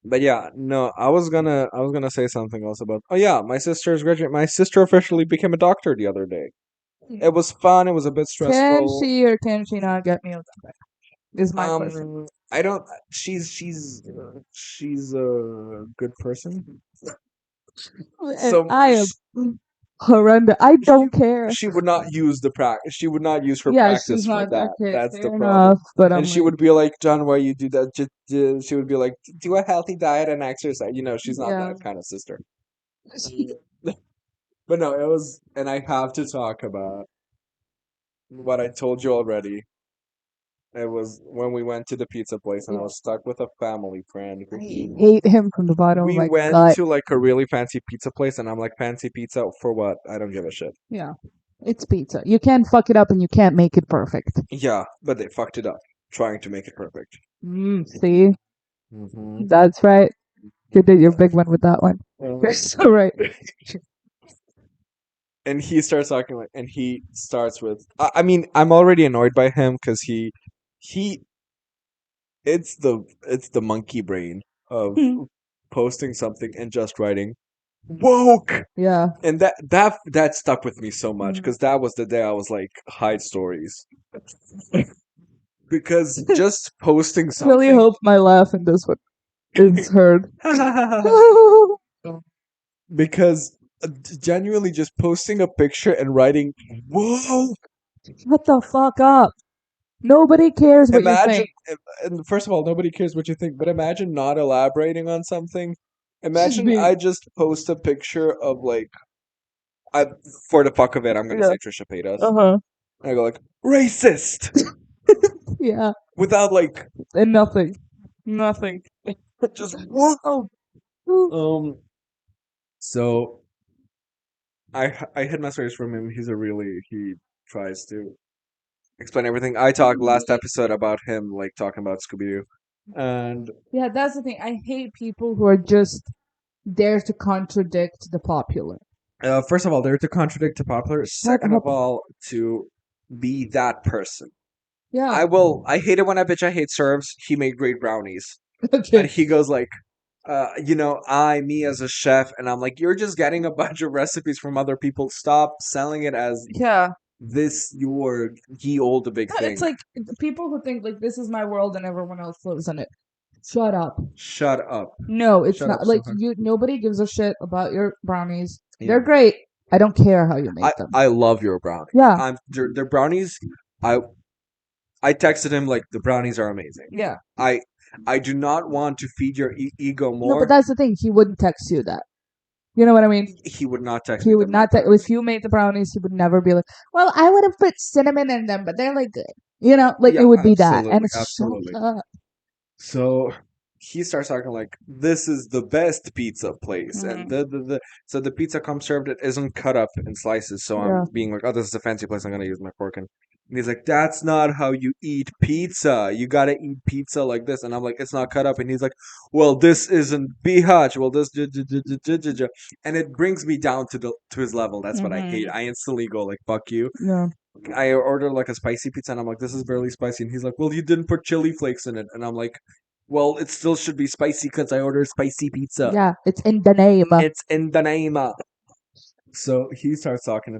But yeah, no, I was gonna say something else about. Oh yeah, my sister's graduate. My sister officially became a doctor the other day. It was fun. It was a bit Can stressful. she or can she not get me Ozempic? Is my question. I don't. She's a good person. So I am horrendous. I don't care. she would not use the practice. She would not use her Yeah, practice she's for not that. okay, That's the fair problem. enough, but I'm And she like, would be like, John, why you do that? She would be like, do a healthy diet and exercise. You know, she's not Yeah. that kind of sister. But no, it was, and I have to talk about what I told you already. It was when we went to the pizza place and I was stuck with a family friend. I hate him from the bottom of We my went gut. to like a really fancy pizza place and I'm like, fancy pizza for what? I don't give a shit. Yeah, it's pizza. You can't fuck it up and you can't make it perfect. Yeah, but they fucked it up trying to make it perfect. See, Mm-hmm. that's right. You did your big one with that one. You're so right. And he starts talking like, and he starts with, I mean, I'm already annoyed by him because he, it's the monkey brain of posting something and just writing woke. Yeah. And that stuck with me so much Mhm. because that was the day I was like, hide stories. Because just posting I something. really hope my laugh in this one is heard. Because genuinely just posting a picture and writing whoa. Shut the fuck up. Nobody cares what you Imagine, think. and first of all, nobody cares what you think, but imagine not elaborating on something. Imagine being- I just post a picture of like, for the fuck of it, I'm gonna Yeah. say Trisha Paytas. Uh-huh. And I go like, racist! Yeah. Without like, And nothing. Nothing. just whoa! So, I had messages from him. He tries to explain everything. I talked last episode about him, like, talking about Scooby-Doo. And Yeah, that's the thing. I hate people who are just there to contradict the popular. first of all, they're to contradict the popular. Second of up. all, to be that person. Yeah. I hate it when I bitch I hate serves. He made great brownies. Okay. And he goes like, me as a chef, and I'm like, you're just getting a bunch of recipes from other people. Stop selling it as Yeah. this your ye olde big Yeah, thing. it's like people who think like this is my world and everyone else lives in it. Shut up. Shut up. No, it's Shut up, not like Sohan. you. Nobody gives a shit about your brownies. Yeah. They're great. I don't care how you make them. I love your brownies. Yeah. Their brownies. I texted him like the brownies are amazing. Yeah. I do not want to feed your ego No, more. but that's the thing. He wouldn't text you that. You know what I mean? He would not text He me. would not. If you made the brownies, he would never be like, "Well, I would have put cinnamon in them, but they're like good." You know, like Yeah, it would be that, absolutely, and it's absolutely. shut up. So he starts talking like this is the best pizza place, and so the pizza comes served. It isn't cut up in slices. So Yeah. I'm being like, oh, this is a fancy place. I'm gonna use my fork and he's like, that's not how you eat pizza. You gotta eat pizza like this. And I'm like, it's not cut up. And he's like, well, this isn't bihach. Well, this and it brings me down to his level. That's what I hate. I instantly go like, fuck you. Yeah. I ordered like a spicy pizza and I'm like, this is barely spicy. And he's like, well, you didn't put chili flakes in it. And I'm like, well, it still should be spicy because I ordered spicy pizza. Yeah, it's in the name. It's in the name. So he starts talking.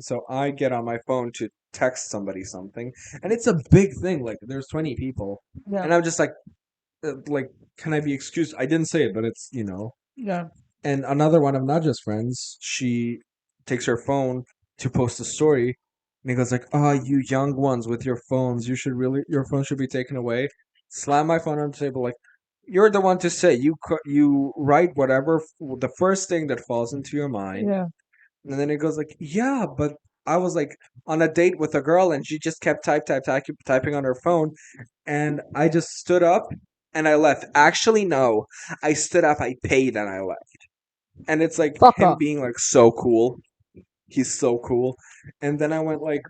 So I get on my phone to text somebody something. And it's a big thing. Like, there's 20 people. Yeah. And I'm just like, can I be excused? I didn't say it, but it's, Yeah. And another one of not just friends, she takes her phone to post a story, and he goes like, "Ah, you young ones with your phones, your phone should be taken away." Slam my phone on the table, like, "You're the one to say. You write whatever the first thing that falls into your mind." Yeah. And then it goes like, "Yeah, but I was like on a date with a girl, and she just kept typing on her phone, and I just stood up and I left. Actually, no, I stood up, I paid, and I left." And it's like Fuck him off. being like so cool. He's so cool. And then I went like,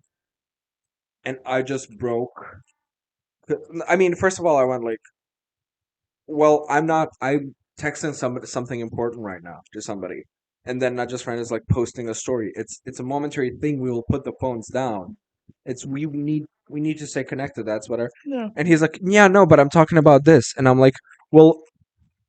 and I just broke. I mean, first of all, I went like, well, I'm texting something important right now to somebody. And then not just friend is like posting a story. It's a momentary thing. We will put the phones down. We need to stay connected. That's what Yeah. And he's like, yeah, no, but I'm talking about this. And I'm like, well,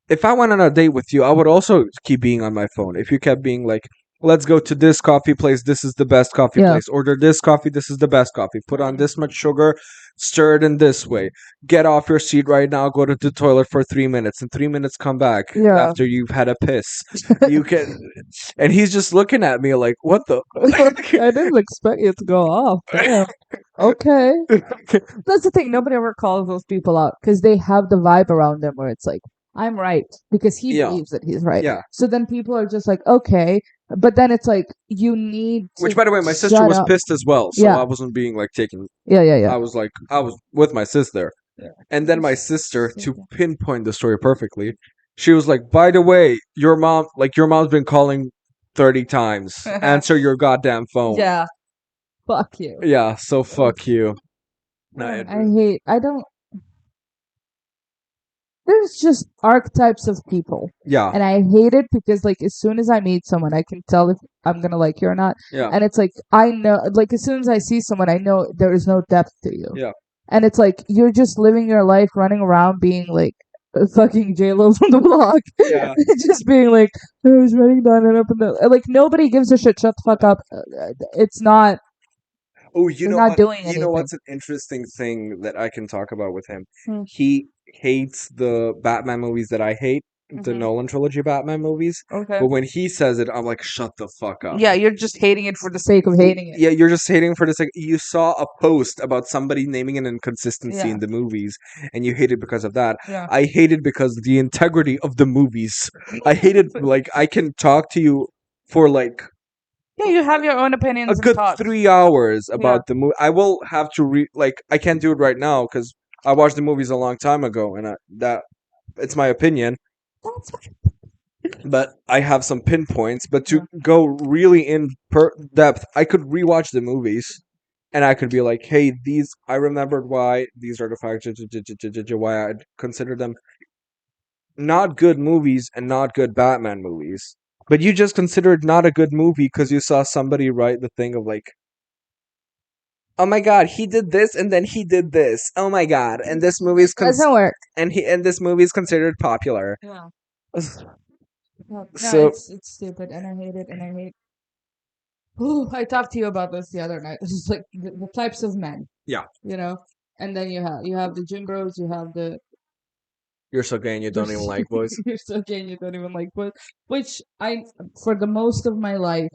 if I went on a date with you, I would also keep being on my phone. If you kept being like, let's go to this coffee place, this is the best coffee Yeah. place. Order this coffee, this is the best coffee. Put on this much sugar, stir it in this way. Get off your seat right now, go to the toilet for 3 minutes. In 3 minutes, come back Yeah. after you've had a piss. You can. And he's just looking at me like, what the? I didn't expect you to go off. Damn. Okay. That's the thing. Nobody ever calls those people out because they have the vibe around them where it's like, I'm right because he Yeah. believes that he's right. Yeah. So then people are just like, okay, but then it's like you need to Which, by the way, my sister shut was up. pissed as well. So Yeah. I wasn't being like taken. Yeah, yeah, yeah. I was with my sister. Yeah. And then my sister, to pinpoint the story perfectly, she was like, by the way, your mom's been calling 30 times. Answer your goddamn phone. Yeah. Fuck you. Yeah, so fuck you. I don't. There's just archetypes of people. Yeah. And I hate it because, like, as soon as I meet someone, I can tell if I'm gonna like you or not. Yeah. And it's like, I know, like, as soon as I see someone, I know there is no depth to you. Yeah. And it's like, you're just living your life running around being like, fucking J-Lo from the block. Yeah. Just being like, I was running down and up and down. Like, nobody gives a shit. Shut the fuck up. It's not. Oh, you They're know not what? doing You know anything. what's an interesting thing that I can talk about with him? Hmm. He hates the Batman movies that I hate, the Mhm. Nolan trilogy Batman movies. Okay. But when he says it, I'm like, shut the fuck up. Yeah, you're just hating it for the sake of hating it. Yeah, you're just hating for the sake. You saw a post about somebody naming an inconsistency Yeah. in the movies, and you hate it because of that. Yeah. I hate it because the integrity of the movies. I hate it. Like, I can talk to you for like Yeah, you have your own a opinions and good thoughts. 3 hours about the movie. I will have to I can't do it right now because I watched the movies a long time ago, and it's my opinion. That's fine. But I have some pinpoints. But to go really in depth, I could rewatch the movies, and I could be like, "Hey, I remembered why these are the facts. Why I consider them not good movies and not good Batman movies." But you just considered not a good movie because you saw somebody write the thing of like, oh my god, he did this and then he did this. Oh my god, and this movie is Doesn't work. and this movie is considered popular. Yeah. No, So it's stupid, and I hate it, and I hate. Ooh, I talked to you about this the other night. This is like the types of men. Yeah. You know? And then you have the gym bros, you have You're so gay and you don't even like boys. you're so gay and you don't even like boys. Which for the most of my life,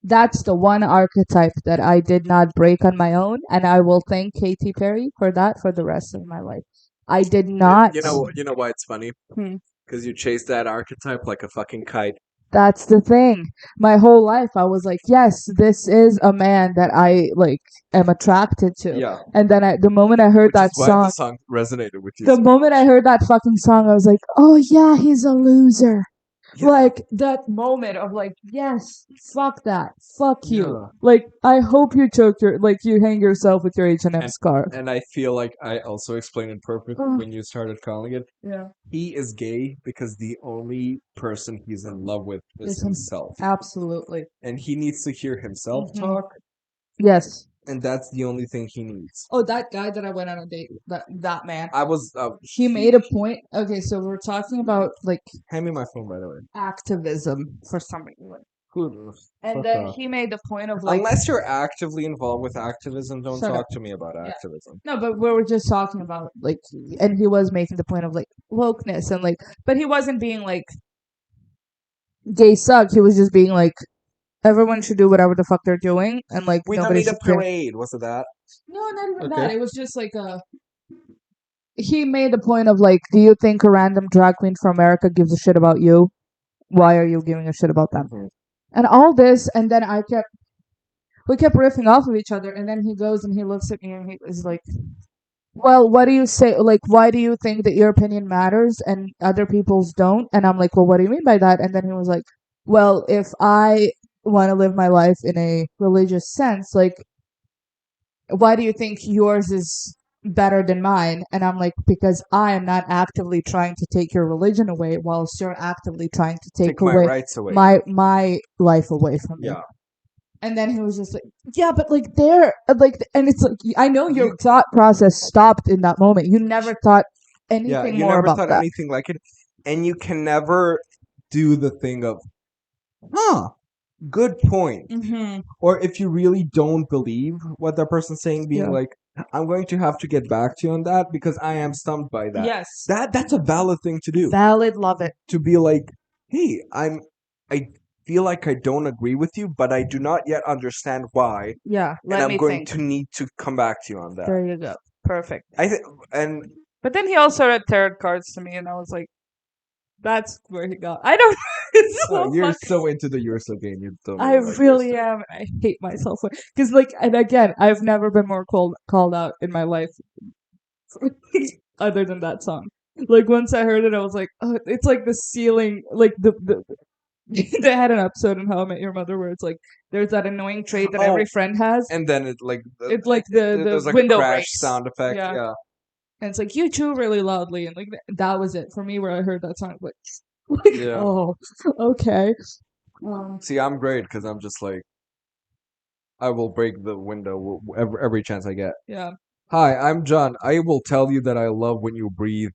that's the one archetype that I did not break on my own, and I will thank Katy Perry for that for the rest of my life. I did not. You know why it's funny? Hmm. Because you chase that archetype like a fucking kite. That's the thing. My whole life, I was like, yes, this is a man that I like am attracted to. Yeah. And then the moment I heard Which that is why song, the song resonated with you. the so moment I much. heard that fucking song, I was like, oh yeah, he's a loser. Yeah. Like that moment of like, yes, fuck that, fuck you. Yeah. Like I hope you you hang yourself with your H&M scarf. And I feel like I also explained it perfect when you started calling it. Yeah, He is gay because the only person he's in love with is Is him- himself. absolutely. And he needs to hear himself Mhm. talk, Yes. and that's the only thing he needs. Oh, that guy that I went on a date, that man. I was He made a point. Okay, so we're talking about like hand me my phone, by the way. activism for some reason. Who And fuck then off. he made the point of like Unless you're actively involved with activism, don't Shut talk up. to me about Yeah. activism. no, but we were just talking about like, and he was making the point of like wokeness and like, but he wasn't being like gay suck. He was just being like everyone should do whatever the fuck they're doing, and like We don't nobody need a should care. parade. Was it that? No, not even Okay. that. It was just like he made the point of like, do you think a random drag queen from America gives a shit about you? Why are you giving a shit about them? Mhm. And all this, and then we kept riffing off of each other, and then he goes and he looks at me and he is like, well, what do you say? Like, why do you think that your opinion matters and other people's don't? And I'm like, well, what do you mean by that? And then he was like, well, if I want to live my life in a religious sense, like, why do you think yours is better than mine? And I'm like, because I am not actively trying to take your religion away, whilst you're actively trying to take my away rights away. my life away from me. Yeah. And then he was just like, yeah, but like they're like, and it's like, I know your You- thought process stopped in that moment. You never thought anything Yeah, you more never about thought that. anything like it. And you can never do the thing of, good point. Mm-hmm. Or if you really don't believe what that person's saying, being Yeah. like, I'm going to have to get back to you on that because I am stumped by that. Yes. That's a valid thing to do. Valid, love it. To be like, hey, I feel like I don't agree with you, but I do not yet understand why, Yeah. and Let I'm me going think. to need to come back to you on that. There you go. Perfect. I think, and But then he also read tarot cards to me, and I was like, that's where he got. I don't. It's so you're fun. so into the you're so gay, and you don't. I even like really yourself. am. I hate myself because, like, and again, I've never been more called out in my life, other than that song. Like once I heard it, I was like, oh, it's like the ceiling, like the they had an episode in How I Met Your Mother where it's like there's that annoying trait that every Oh, friend has. And then it like It's like the there's like window a crash breaks. sound effect. Yeah. Yeah. And it's like you chew really loudly, and like that was it for me where I heard that song. Like, Yeah. oh, okay. See, I'm great because I'm just like, I will break the window every chance I get. Yeah. Hi, I'm John. I will tell you that I love when you breathe.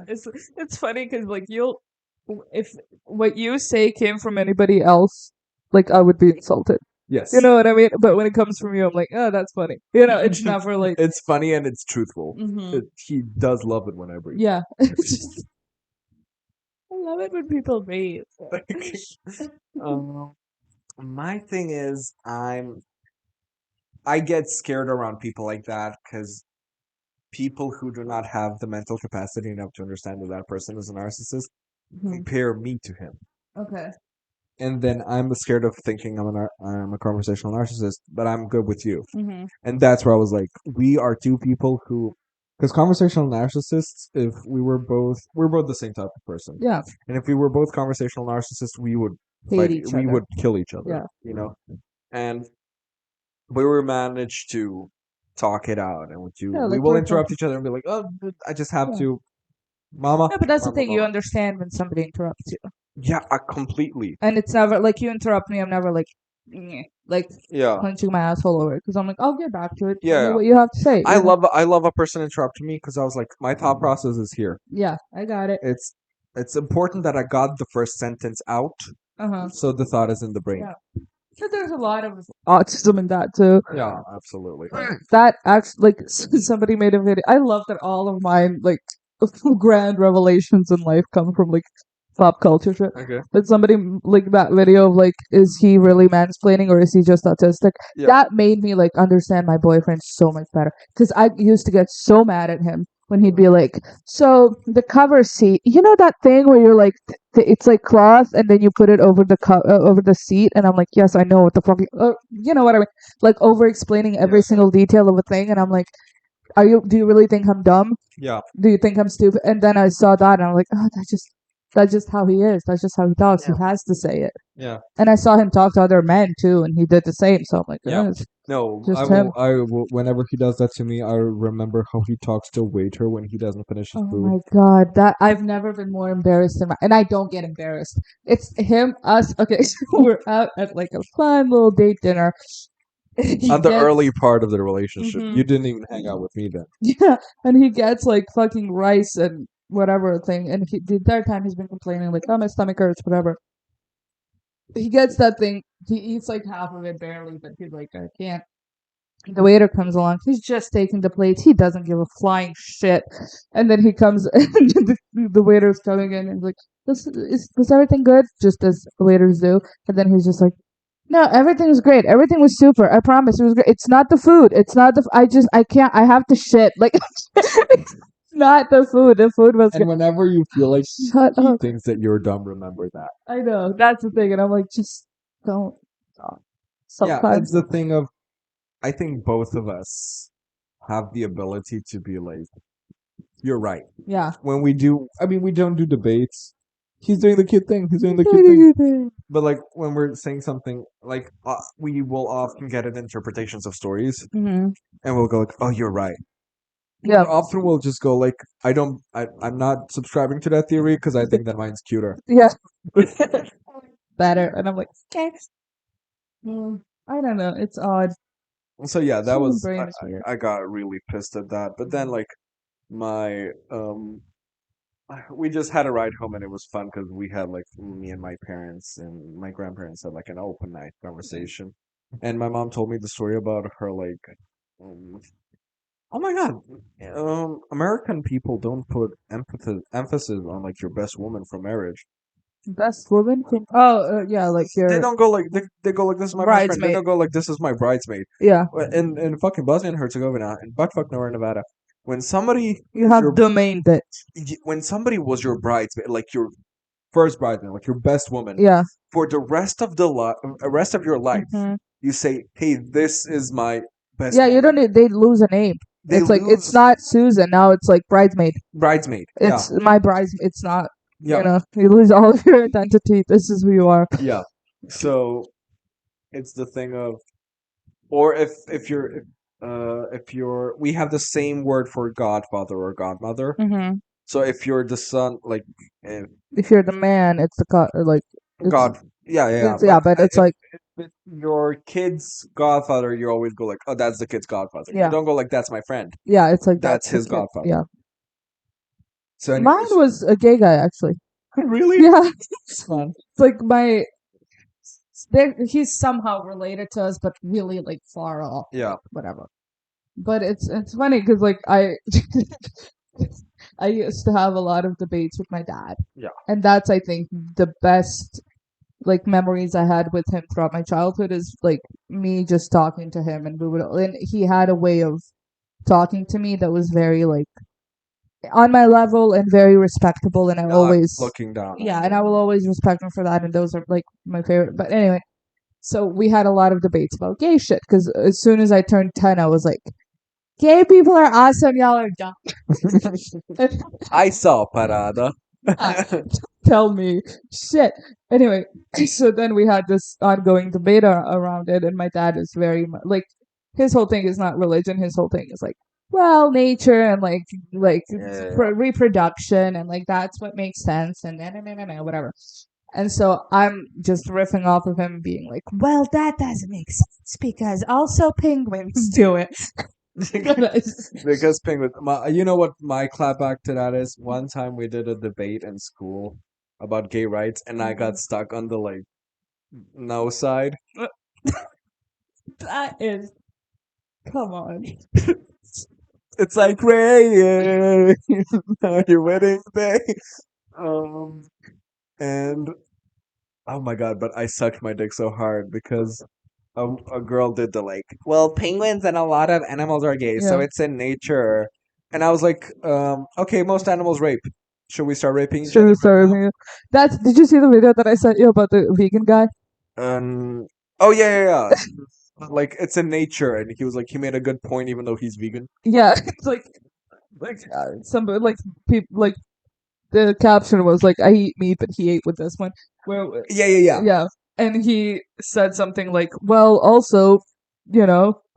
It's funny because like if what you say came from anybody else, like I would be insulted. Yes. You know what I mean? But when it comes from you, I'm like, oh, that's funny. You know, it's never like, It's funny and it's truthful. mhm. He does love it when I breathe. Yeah. It's just, I love it when people breathe. My thing is, I get scared around people like that because people who do not have the mental capacity enough to understand that that person is a narcissist Mhm. compare me to him. Okay. And then I'm scared of thinking I'm a conversational narcissist, but I'm good with you. Mm-hmm. And that's where I was like, we are two people who, because conversational narcissists, if we're both the same type of person, Yeah. and if we were both conversational narcissists, we would Hate each we other. would kill each other. Yeah. You know, and we were managed to talk it out, and Yeah, we like will we're interrupt each other and be like, oh, I just have Yeah. to, mama. Yeah, but that's the mama, thing. You mama." understand when somebody interrupts you, Yeah, completely. and it's never like you interrupt me. I'm never like, "Nyeh," like Yeah. punching my asshole over it because I'm like, I'll get back to it. Tell me Yeah. what you have to say. I you know? love a person interrupting me because I was like, my thought process is here. Yeah, I got it. It's important that I got the first sentence out Uh-huh. So the thought is in the brain. Yeah. So there's a lot of autism in that too. Yeah, absolutely. That actually, like, somebody made a video. I love that all of mine, like, grand revelations in life come from like pop culture shit. Okay. But somebody like that video of like, is he really mansplaining or is he just autistic? Yeah. That made me like understand my boyfriend so much better because I used to get so mad at him when he'd be like, "So the cover seat, you know that thing where you're like, it's like cloth and then you put it over the over the seat," and I'm like, "Yes, I know what the fuck, you know what I mean." Like over explaining every Yeah. single detail of a thing, and I'm like, do you really think I'm dumb? Yeah. Do you think I'm stupid? And then I saw that and I'm like, oh, that's just how he is. That's just how he talks. Yeah. He has to say it. Yeah. And I saw him talk to other men too, and he did the same. So I'm like, Yeah. it's No, just I him. will. I will. Whenever he does that to me, I remember how he talks to a waiter when he doesn't finish his Oh food. my god, that I've never been more embarrassed in my, and I don't get embarrassed. It's him, us. Okay, so we're out at like a fun little date dinner. He On the gets- early part of the relationship, Mhm. you didn't even hang out with me then. Yeah, and he gets like fucking rice and whatever thing, and the entire time he's been complaining like, "Oh, my stomach hurts," whatever. He gets that thing. He eats like half of it barely, but he's like, "I can't." The waiter comes along. He's just taking the plates. He doesn't give a flying shit. And then he comes, and the waiter's coming in and he's like, was everything good? Just as waiters do. And then he's just like, no, everything was great. Everything was super. I promise it was great. It's not the food. It's not the. I can't. I have to shit. Like, it's not the food. The food was And good. whenever you feel like Shut he up. thinks that you're dumb, remember that. I know. That's the thing. And I'm like, just don't. Yeah, Sometimes. it's the thing of. I think both of us have the ability to be like, you're right. Yeah. When we do, I mean, we don't do debates. He's doing the cute thing. He's doing the cute thing. But like when we're saying something, like we will often get in interpretations of stories, Mm-hmm. and we'll go like, "Oh, you're right." Yeah. Or often we'll just go like, I'm not subscribing to that theory because I think that mine's cuter." Yeah. Better. And I'm like, okay. I don't know. It's odd. So yeah, that Human was brain is weird. I got really pissed at that. But then like my we just had a ride home and it was fun because we had like me and my parents and my grandparents had like an open night conversation, and my mom told me the story about her like, um, oh my god, American people don't put emphasis on like your best woman for marriage. Best woman from. Oh, yeah, like They your don't go like they go like this is my best friend. They bridesmaid. don't go like this is my bridesmaid. Yeah. In fucking Bosnia and Herzegovina, in buttfuck nowhere, Nevada, when somebody You is have your domain bitch. when somebody was your bridesmaid, like your first bridesmaid, like your best woman, Yeah. for the rest of rest of your life, Mhm. you say, "Hey, this is my best." Yeah, you woman." don't need. They lose a name. They It's like it's lose not Susan now. It's like bridesmaid. bridesmaid. Yeah, It's my bridesmaid. It's not. yeah, You know, you lose all of your identity. This is who you are. yeah. So it's the thing of, or if you're, we have the same word for godfather or godmother. Mm-hmm. So if you're the son, like, eh, If you're the man, it's the like. It's, God, yeah. It's, yeah, but it's like If your kid's godfather, you always go like, "Oh, that's the kid's godfather." Yeah. You don't go like, "That's my friend." yeah, it's like That's the his kid. godfather. Yeah. So Mine anyways, was a gay guy actually. really, Yeah. it's fun. It's like he's somehow related to us, but really like far off. Yeah, Whatever. But it's funny because like I I used to have a lot of debates with my dad. Yeah. And that's I think the best like memories I had with him throughout my childhood is like me just talking to him and he had a way of talking to me that was very like on my level and very respectable and I not always looking down. yeah, and I will always respect him for that and those are like my favorite. But anyway, so we had a lot of debates about gay shit because as soon as I turned 10 I was like gay people are awesome, y'all are dumb. I saw Parada. Tell me shit. Anyway, so then we had this ongoing debate around it, and my dad is very like his whole thing is not religion. His whole thing is like, well, nature and like Yeah. reproduction and like that's what makes sense and whatever. And so I'm just riffing off of him being like, well, that doesn't make sense because also penguins do it. Because penguin, you know what my clapback to that is? One time we did a debate in school about gay rights, and I got stuck on the like no side. That is, come on. It's like Ray on your wedding day. Um, and oh my god, but I sucked my dick so hard because a girl did the like, well, penguins and a lot of animals are gay, so Yeah. it's in nature. And I was like, okay, most animals rape. Should we start raping each Sure, other sorry. right That's. Did you see the video that I sent you about the vegan guy? now? Oh yeah. Like it's in nature, and he was like, he made a good point, even though he's vegan. Yeah, it's like somebody like people like the caption was like, "I eat meat, but he ate with this one." Where Yeah. yeah, and he said something like, "Well, also,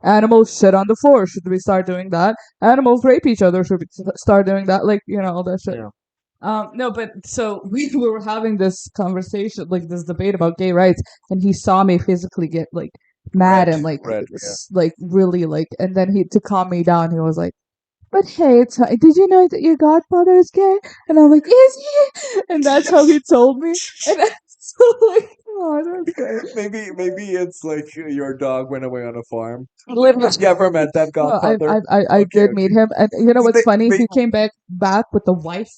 animals shit on the floor. Should we start doing that? Animals rape each other. Should we start doing that? Like, all that shit." Yeah. No, but so we were having this conversation, like this debate about gay rights, and he saw me physically get like mad and like Red, yeah. like really like, and then he to calm me down, he was like, "But hey, it's fine. Did you know that your godfather is gay?" And I'm like, "Is he?" And that's how he told me. And I was like, "Oh, that's great." Maybe it's like your dog went away on a farm. Literally. You ever met that No, godfather? I Okay, did meet him, and you know what's funny? They He came back with the wife.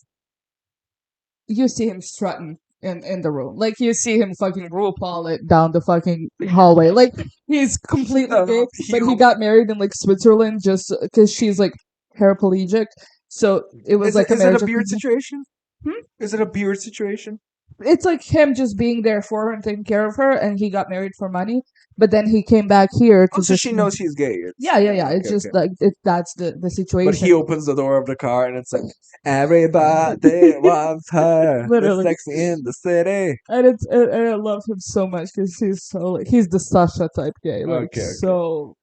You see him strutting in the room. Like you see him fucking RuPaul it down the fucking hallway. Like he's completely gay, but he got married in like Switzerland just because she's like paraplegic. So it was like a is it marriage. a beard situation? Hmm? Is it a beard situation? It's like him just being there for her and taking care of her, and he got married for money. But then he came back here Oh, to so just she knows she's gay. yeah. It's Okay, just okay. like that's the situation. But he opens the door of the car and it's like, everybody wants her. The Literally. sexy in the city. And I love him so much because he's so like he's the Sasha type gay, like Okay. so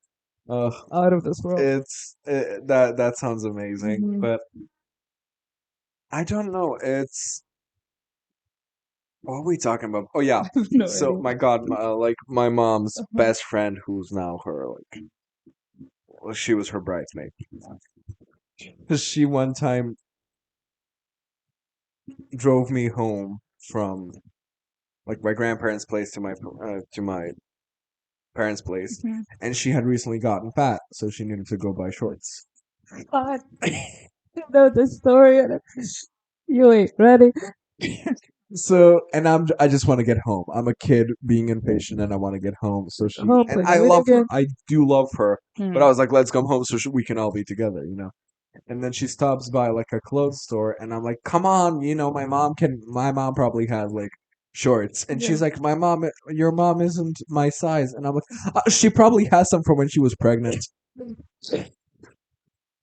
Ugh, out of this world. that sounds amazing. Mhm. But I don't know. It's what are we talking about? Oh yeah. No So idea. my God, like my mom's best friend, who's now her like, well, she was her bridesmaid. She one time drove me home from like my grandparents' place to my parents' place, Mhm. and she had recently gotten fat, so she needed to go buy shorts. God, you know the story. You ain't ready. So, and I just want to get home. I'm a kid being impatient, and I want to get home. So she Home and playing I a video love her. game. I do love her, but I Hmm. was like, let's come home so we can all be together, you know. And then she stops by like a clothes store, and I'm like, come on, you know, my mom probably has like shorts, and Yeah. she's like, your mom isn't my size, and I'm like, she probably has some from when she was pregnant,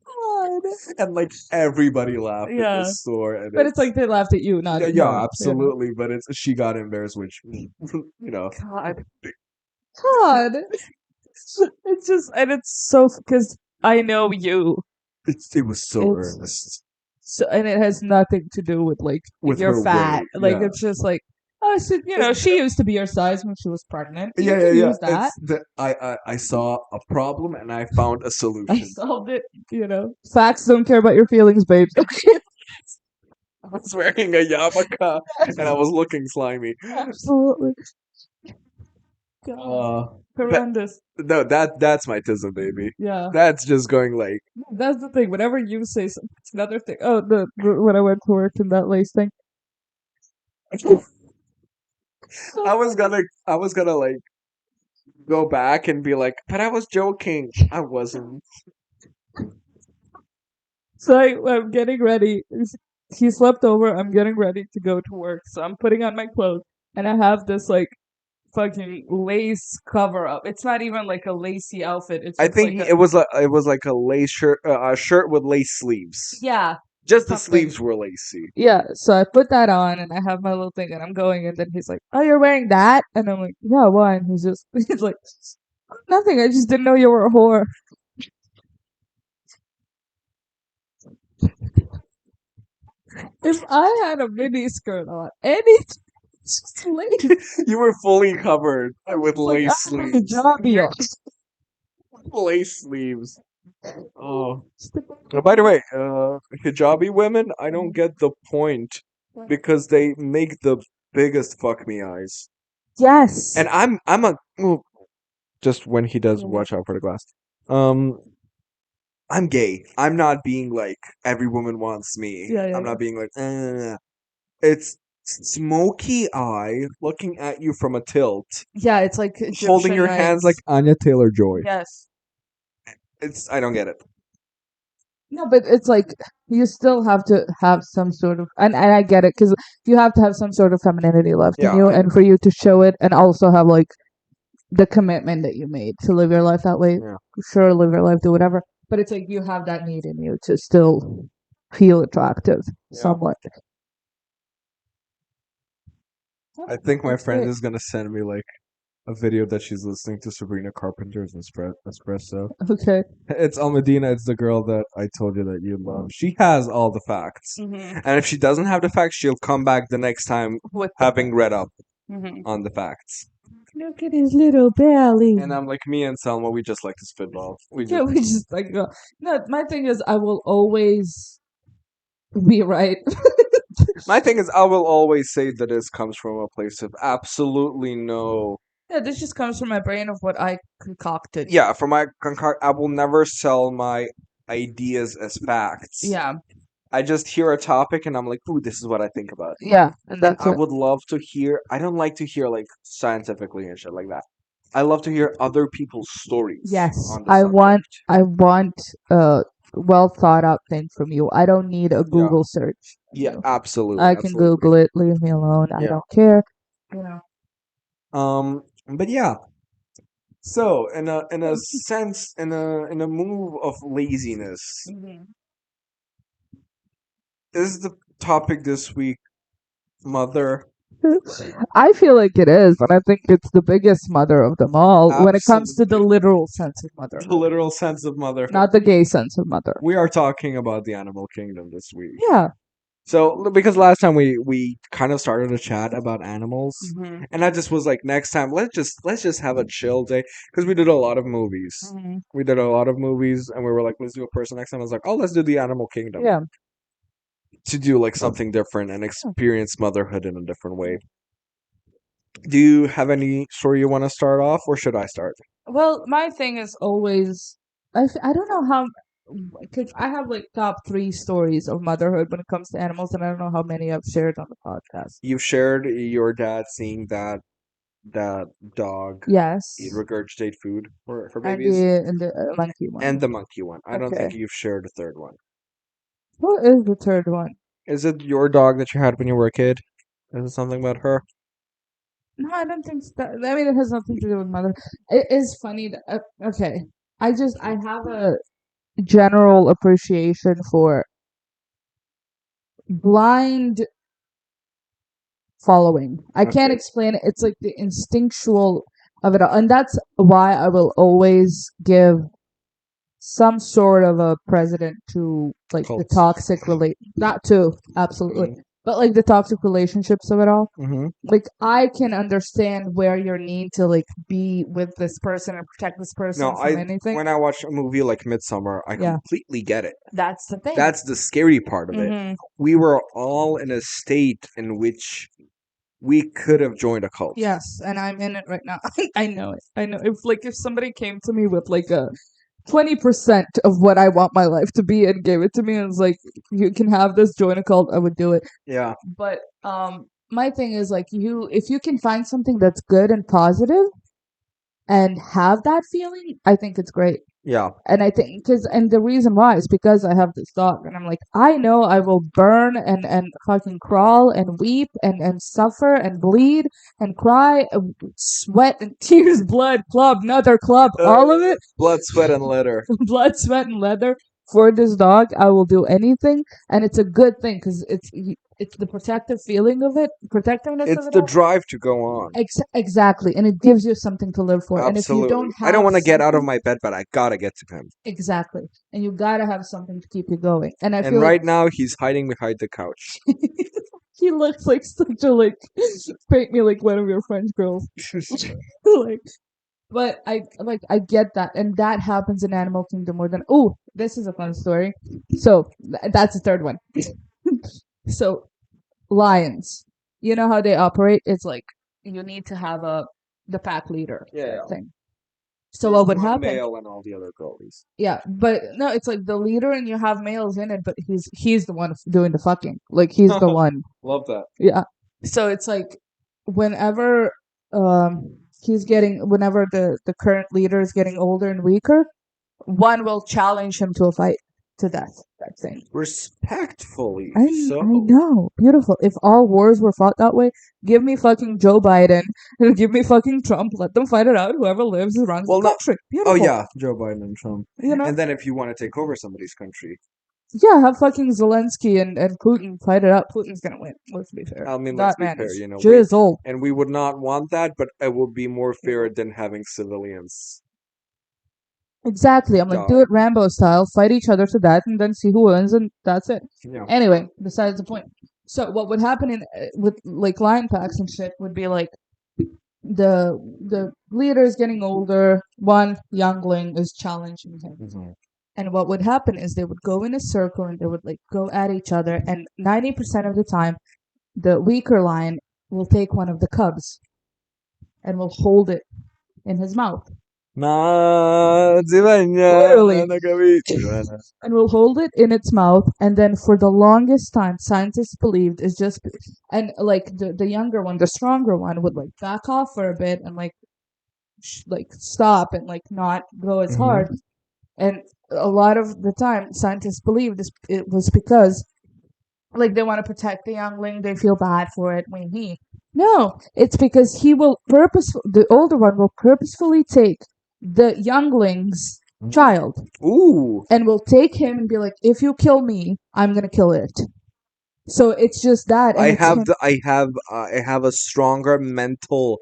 God. and like everybody laughed in Yeah, the store, and but it's like they laughed at you, not yeah, at yeah, her. absolutely, but it's she got embarrassed, which you know, God. God. It's just, and it's so because I know you. it was so It's earnest so, and it has nothing to do with like with you're her fat. weight, Like yeah. it's just like, oh, so, she used to be your size when she was pregnant. You can Yeah. use that. It's the I saw a problem and I found a I solution. solved it. Facts don't care about your feelings, babes. I was wearing a yarmulke and I was looking slimy. Absolutely. God, That horrendous. no, that's my tism, baby. Yeah, That's just going like that's the thing. Whenever you say something, it's another thing. Oh, when I went to work in that lace thing. I was gonna like go back and be like, but I was joking. I wasn't. So I'm getting ready. He slept over. I'm getting ready to go to work. So I'm putting on my clothes, and I have this like fucking lace cover up. It's not even like a lacy outfit. It's I just like think it was like a lace shirt, a shirt with lace sleeves. yeah, Just the something. sleeves were lacy. Yeah, so I put that on and I have my little thing and I'm going and then he's like, "Oh, you're wearing that?" And I'm like, "Yeah, why?" And he's like, "Nothing. I just didn't know you were a whore." If I had a mini skirt on, anything, just lace, You were fully covered with like lace I had a sleeves. hijabi on. Lace sleeves. Oh. By the way, hijabi women, I don't get the point because they make the biggest fuck me eyes. Yes. And I'm a well, just when he does Yeah. watch out for the glass. Um, I'm gay. I'm not being like every woman wants me. Yeah, yeah, I'm yeah. not being like it's smoky eye looking at you from a tilt, Yeah, it's like holding Egyptian your hands like nights. Anya Taylor Joy. Yes. It's I don't get it. No, but it's like you still have to have some sort of, and I get it because you have to have some sort of femininity left in Yeah, you, and for you to show it, and also have like the commitment that you made to live your life that way. yeah. Sure, live your life, do whatever, but it's like you have that need in you to still feel attractive Yeah. somewhat. I think my That's friend great. is gonna send me like a video that she's listening to Sabrina Carpenter's Espresso. Okay. It's Almadina. It's the girl that I told you that you love. She has all the facts, Mm-hmm. and if she doesn't have the facts, she'll come back the next time With having read up mm-hmm. on the facts. Look at his little belly. And I'm like me and Selma. We just like to spitball. We Yeah, just we just like go. No, my thing is I will always be right. my thing is I will always say that this comes from a place of absolutely no. Yeah, this just comes from my brain of what I concocted. Yeah, for my I will never sell my ideas as facts. Yeah, I just hear a topic and I'm like, ooh, this is what I think about it. yeah, and And that's I it. would love to hear. I don't like to hear like scientifically and shit like that. I love to hear other people's stories. Yes, On the I subject. want a well thought out thing from you. I don't need a Yeah. Google search. Yeah, absolutely. I can absolutely. Google it. Leave me alone. I Yeah. don't care. You know. But yeah. So in a sense, in a move of laziness, is the topic this week mother? I feel like it is, and I think it's the biggest mother of them all when it comes to the Absolutely. literal sense of motherhood, The literal sense of motherhood. not the gay sense of mother. We are talking about the animal kingdom this week. Yeah. So because last time we kind of started a chat about animals, Mm-hmm. and I just was like, next time let's just have a chill day because we did a lot of movies. Mm-hmm. We did a lot of movies, and we were like, let's do a person next time. I was like, oh, let's do the animal kingdom Yeah. to do like something different and experience motherhood in a different way. Do you have any story you want to start off, or should I start? Well, my thing is always I don't know how because I have like top 3 stories of motherhood when it comes to animals, and I don't know how many I've shared on the podcast. You've shared your dad seeing that dog Yes, eat regurgitate food for and babies, the monkey one. and the monkey one. I don't think Okay. you've shared a third one. What is the third one? Is it your dog that you had when you were a kid? Is it something about her? No, I don't think so. I mean, it has nothing to do with mother. It is funny that okay. I have a general appreciation for blind following. I can't Okay. explain it. It's like the instinctual of it all. And that's why I will always give some sort of a precedent to like the Cults. toxic relate that too, absolutely. But like the toxic relationships of it all. Mm-hmm. Like I can understand where your need to like be with this person and protect this person No, from anything. when I watch a movie like Midsummer, I Yeah. completely get it. That's the thing. That's the scary part of it. Mhm. We were all in a state in which we could have joined a cult. Yes, and I'm in it right now. I know it. I know. If somebody came to me with like a 20% of what I want my life to be and gave it to me and was like, you can have this, join a cult, I would do it. Yeah. But my thing is like if you can find something that's good and positive and have that feeling, I think it's great. Yeah. And I think and the reason why is because I have this dog, and I'm like, I know I will burn and fucking crawl and weep and suffer and bleed and cry, sweat and tears, blood, club, another club, all of it, Blood, sweat, and leather. blood, sweat, and leather for this dog. I will do anything, and it's a good thing because it's the protective feeling of it, protectiveness It's of it. the all. drive to go on. Exactly, and it gives you something to live for. And if you Absolutely. don't have I don't want to get out of something- my bed, but I gotta get to him. exactly, and you gotta have something to keep you going. And I And feel right now, he's hiding behind the couch. like he looks like such a like paint me like one of your French girls. Like, but I get that, and that happens in Animal Kingdom more than. Oh, this is a fun story. So that's the third one. So lions, you know how they operate? It's like you need to have the pack leader Yeah. thing. So what would One happen? male and all the other girlies. Yeah, but no, it's like the leader and you have males in it, but he's the one doing the fucking. Like he's the one. Love that. Yeah. So it's like whenever whenever the current leader is getting older and weaker, one will challenge him to a fight to death. That thing. Respectfully. I know, beautiful. If all wars were fought that way, give me fucking Joe Biden and give me fucking Trump. Let them fight it out. Whoever lives runs the country. Beautiful. Oh yeah, Joe Biden and Trump. You know? And then if you want to take over somebody's country, Yeah, have fucking Zelensky and Putin fight it out. Putin's gonna win. Let's be fair. I mean, that let's be man fair, is you know, jizzle. and we would not want that, but it would be more fair than having civilians. Exactly. I'm like, do die. it Rambo style, fight each other to death, and then see who wins, and that's it. Yeah. Anyway, besides the point. So what would happen in with like lion packs and shit would be like the leader is getting older, one youngling is challenging him. Mhm. And what would happen is they would go in a circle and they would like go at each other, and 90% of the time the weaker lion will take one of the cubs and will hold it in his mouth. Literally. And will hold it in its mouth, and then for the longest time scientists believed is just, and like the younger one, the stronger one, would like back off for a bit and like like stop and like not go as Mhm. hard. And a lot of the time scientists believe this it was because like they want to protect the youngling, they feel bad for it when no, it's because the older one will purposefully take the youngling's child Ooh. and will take him and be like, if you kill me, I'm gonna kill it. So it's just that, and I have a stronger mental.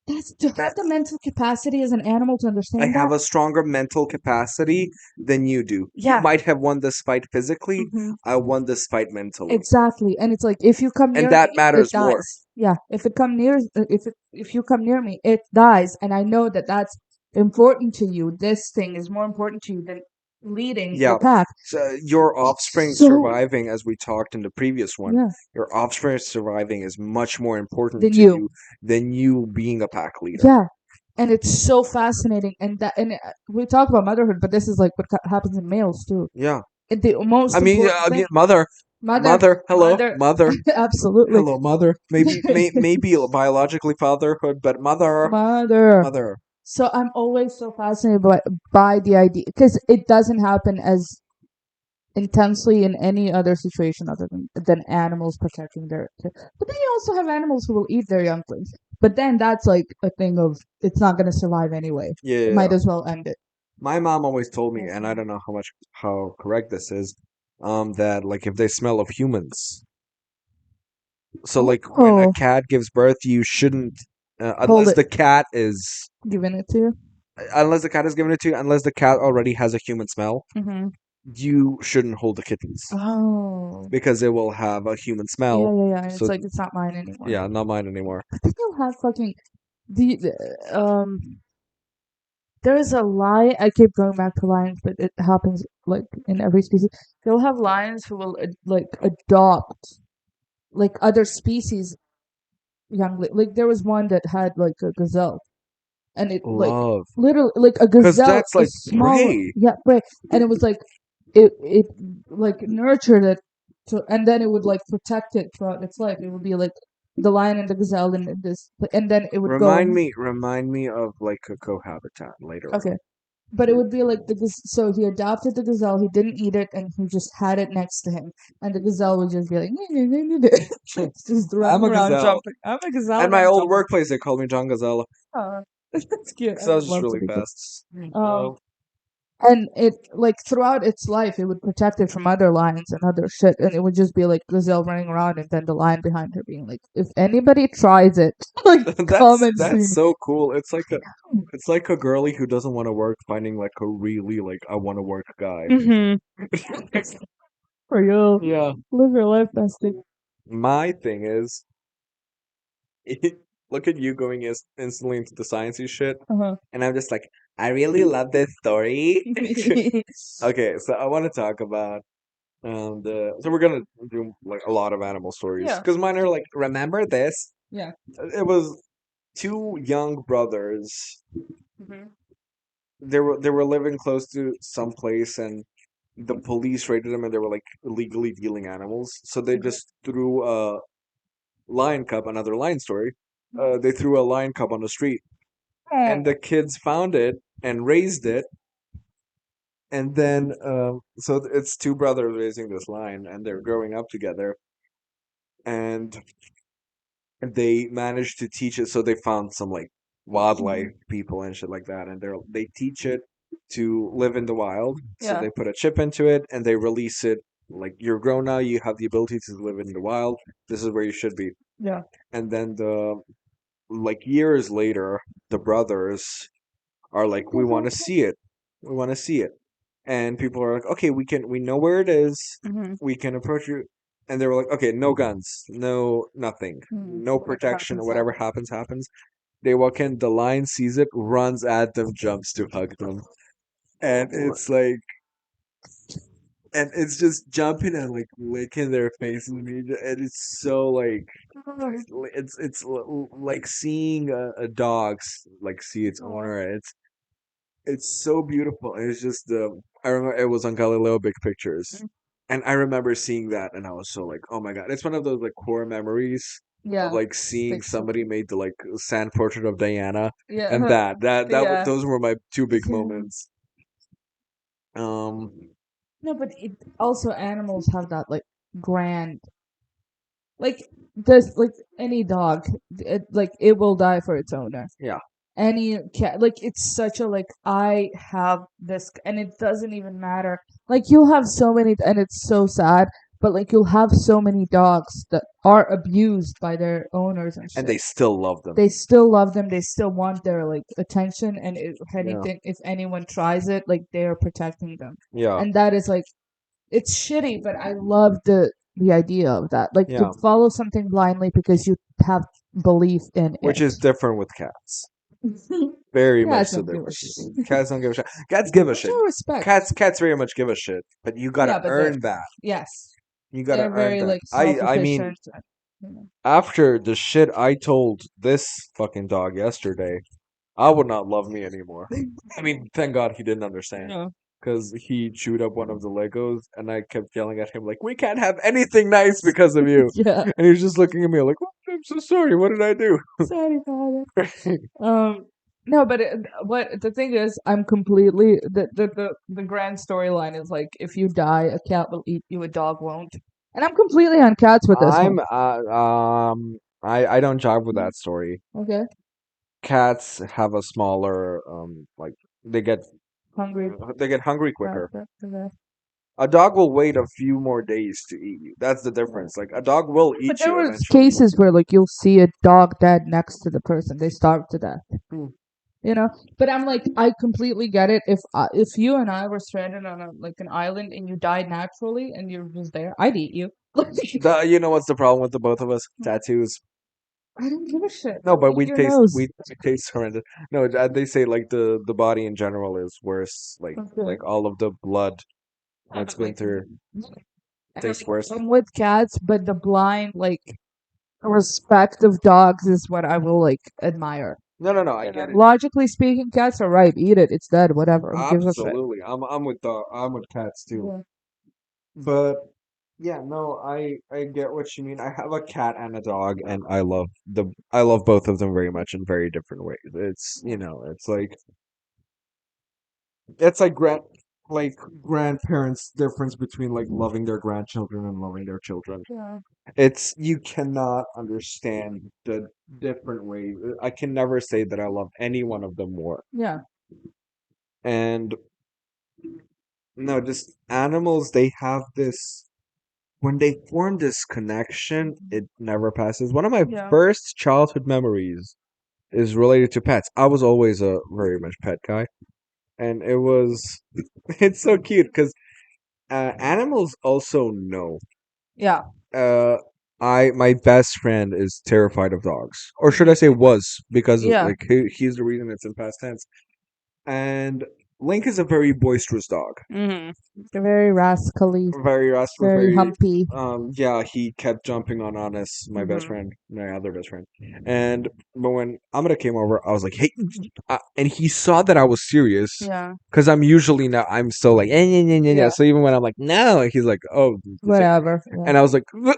That's to have the mental capacity as an animal to understand I have that. a stronger mental capacity than you do. Yeah. You might have won this fight physically. Mhm. I won this fight mentally. Exactly, and it's like if you come near And that me, matters it dies. more. Yeah, if you come near me, it dies, and I know that that's important to you. This thing is more important to you than leading Yeah. the pack. So your offspring So- surviving, as we talked in the previous one, Yeah, your offspring surviving is much more important Than to you. you than you being a pack leader. yeah, and it's so fascinating. We talk about motherhood, but this is like what happens in males too. Yeah. The most I mean, important thing, mother, hello, mother. mother, Absolutely, hello, mother. Maybe biologically fatherhood, but mother. So I'm always so fascinated by the idea because it doesn't happen as intensely in any other situation other than animals protecting their. But then you also have animals who will eat their younglings. But then that's like a thing of it's not going to survive anyway. Yeah. Might as well end it. My mom always told me, and I don't know how correct this is, that like if they smell of humans, so like when a Oh, cat gives birth, you shouldn't, Hold unless it. the cat is, Giving it to you. unless the cat is given it to you, unless the cat already has a human smell, Mm-hmm. you shouldn't hold the kittens Oh. because it will have a human Yeah, smell. yeah. And So it's like it's not mine anymore. yeah, not mine anymore. But then you'll have fucking there is a lion. I keep going back to lions, but it happens like in every species. They'll have lions who will like adopt like other species young. Like there was one that had like a gazelle, and it like Love. literally like a 'Cause gazelle, that's, like, a small prey. yeah, prey, and it was like it like nurtured it to, and then it would like protect it throughout its life. It would be like the lion and the gazelle and this, and then it would Remind me of like a cohabitat later on. Okay. But it would be like so he adopted the gazelle, he didn't eat it, and he just had it next to him. And the gazelle would just be like, it's just running I'm a around gazelle. jumping. I'm a gazelle. At and my I'm old jumping. workplace, they called me John Gazella. That's cute. So I was would just love to really be good. fast. And it like throughout its life, it would protect it from other lions and other shit, and it would just be like gazelle running around, and then the lion behind her being like, "If anybody tries it, like come and see me." That's so cool. It's like a girly who doesn't want to work finding like a really like I want to work guy. For you, Yeah. live your life, bestie. My thing is, look at you going instantly into the sciencey shit, Uh-huh. and I'm just like, I really love this story. Okay, so I want to talk about so we're gonna do like a lot of animal stories Yeah. because mine are like remember this. Yeah. It was two young brothers. Mhm. They were living close to some place, and the police raided them, and they were like illegally dealing animals. So they Okay. just threw a lion cub. Another lion story. They threw a lion cub on the street, and the kids found it and raised it. And then, so it's two brothers raising this lion, and they're growing up together, and they managed to teach it. So they found some like wildlife people and shit like that, and they teach it to live in the wild. So Yeah. they put a chip into it, and they release it. Like, you're grown now, you have the ability to live in the wild. This is where you should be. Yeah. And then years later, the brothers are like, we want to see it. We want to see it. And people are like, okay, we know where it is. Mhm. We can approach you. And they were like, okay, no guns, no nothing, no Whatever protection. happens, Whatever happens, happens. They walk in, the lion sees it, runs at them, jumps to hug them. And it's like, and it's just jumping and like licking their faces, and it's so like, like seeing a dog like see its owner. It's so beautiful. It's just I remember it was on Galileo Big Pictures, and I remember seeing that, and I was so like, oh my god! It's one of those like core memories of Yeah. like seeing Sticks with somebody made the like sand portrait of Diana, and Yeah. Yeah. those were my two big moments. Um, No, but it also animals have that like grand like this like any dog it will die for its owner. yeah, Any cat like it's such a like I have this and it doesn't even matter. Like you'll have so many and it's so sad, but like you'll have so many dogs that are abused by their owners and and shit. they still love them. They still love them, they still want their like attention and if Yeah, anything if anyone tries it, like they're protecting them. yeah, And that is like it's shitty, but I love the idea of that. Like to yeah. follow something blindly because you have belief in Which it. is different with cats. Very Yeah, much it's so don't give a different. shit. Cats don't give a shit. Cats give a With shit. all respect. Cats very much give a shit, but you gotta Yeah, but they're earn that. yes, You gotta they're earn very that. like I mean, self-efficient. And, after the shit I told this fucking dog yesterday, I would not love me anymore. I mean, thank God he didn't understand. no. Because he chewed up one of the Legos, and I kept yelling at him, like, we can't have anything nice because of you. Yeah. And he was just looking at me like, oh, I'm so sorry. What did I do? Sorry, father. No, but what the thing is, I'm completely the grand storyline is like if you die, a cat will eat you, a dog won't. And I'm completely on cats with this I'm one. I don't jive with that story. Okay. Cats have a smaller like they get Hungry. they get hungry Right, quicker. okay. A dog will wait a few more days to eat you. That's the difference. Like, a dog will But eat there you was eventually. cases where like you'll see a dog dead next to the person. They starved to death. Hmm. You know, but I'm like, I completely get it. If you and I were stranded on a like an island and you died naturally and you're just there, I'd eat you. You know what's the problem with the both of us? Tattoos. I don't give a shit. No, but Eat your nose. we taste horrendous. No, they say like the body in general is worse. Okay. All of the blood Yeah, that's but been like, through tastes worse. I'm with cats, but the blind like respect of dogs is what I will like admire. No, I You know, get it. logically speaking, cats are right. Eat it. It's dead. Whatever. Who gives a shit? Absolutely. I'm with cats too. Yeah. But yeah, no, I get what you mean. I have a cat and a dog, and I love both of them very much in very different ways. It's like grandparents difference between like loving their grandchildren and loving their children. Yeah. It's you cannot understand the different ways. I can never say that I love any one of them more. Yeah. And no, just animals, they have this when they form this connection, it never passes. One of my Yeah. first childhood memories is related to pets. I was always a very much pet guy, and it's so cute because animals also know. Yeah. Uh, my best friend is terrified of dogs, or should I say was, because of Yeah. like he's the reason it's in past tense. And Link is a very boisterous dog. Mm-hmm. They're very rascally, Very rascal, very very humpy. yeah, he kept jumping on Honest, my best Mm-hmm. friend, my other best friend. And but when Amada came over, I was like, "Hey," and he saw that I was serious Yeah. because I'm usually not. I'm still like, eh, yeah, yeah, yeah, yeah. Yeah. So even when I'm like, no, he's like, oh, Whatever. Yeah. and I was like, "What?"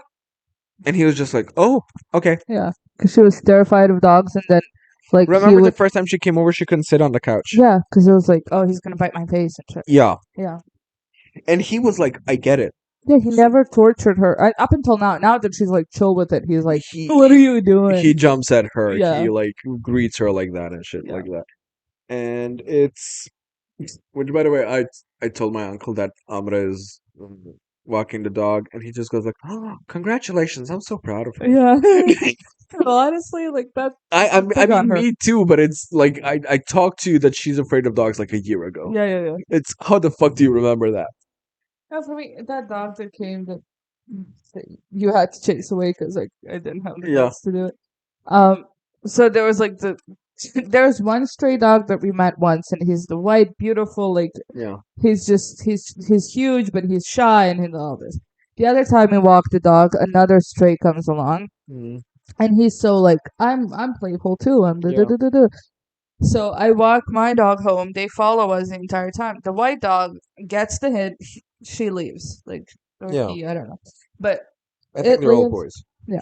And he was just like, oh, okay. Yeah. Because she was terrified of dogs, and then like he Remember the would. first time she came over, she couldn't sit on the couch. Yeah. Because it was like, oh, he's gonna bite my face and shit. Yeah, Yeah. and he was like, I get it. Yeah. He never tortured her up until now. Now that she's like chill with it, he's like, He what are you doing? he jumps at her. Yeah. He like greets her like that and shit Yeah. like that. And it's which, by the way, I told my uncle that Amra is walking the dog, and he just goes like, "Oh, congratulations! I'm so proud of her." Yeah. Honestly, like that. I Big on mean, her. me too, but it's like I talked to you that she's afraid of dogs like a year ago. Yeah. Yeah. Yeah. It's how the fuck do you remember that? No, for me, that dog that came that you had to chase away because like I didn't have the Yeah, guts to do it. Um, so there was like there's one stray dog that we met once, and he's the white, beautiful, like yeah, he's huge, but he's shy and all this. The other time we walked the dog, another stray comes along, mm, and he's so like I'm playful too. I'm da da yeah, da da da. So I walk my dog home. They follow us the entire time. The white dog gets the hit. She leaves, like or yeah. he, I don't know, but I think it they're all leaves. boys. Yeah,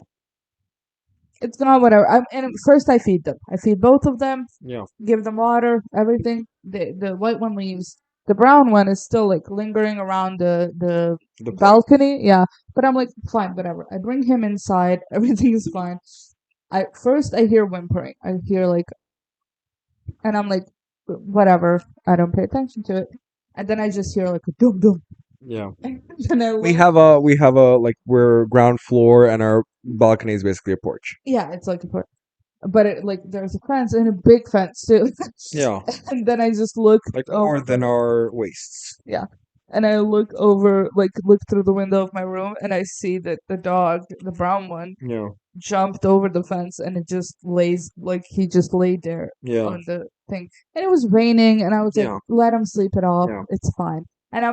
it's not whatever. And first I feed them. I feed both of them. Yeah, Give them water, everything. The white one leaves. The brown one is still like lingering around the the porch. balcony. Yeah, but I'm like fine, whatever. I bring him inside. Everything is fine. I hear whimpering. I hear like, and I'm like, whatever. I don't pay attention to it. And then I just hear like a dum dum. Yeah. And then I We look. have a like we're ground floor and our balcony is basically a porch. Yeah, it's like a but it like there's a fence and a big fence too. Yeah, And then I just look like over. more than our waists. Yeah. And I look over, like, look through the window of my room, and I see that the dog, the brown one, Yeah, jumped over the fence, and it just lays, like, he just laid there yeah, on the thing. And it was raining, and I was like, yeah, let him sleep it off. yeah, It's fine. And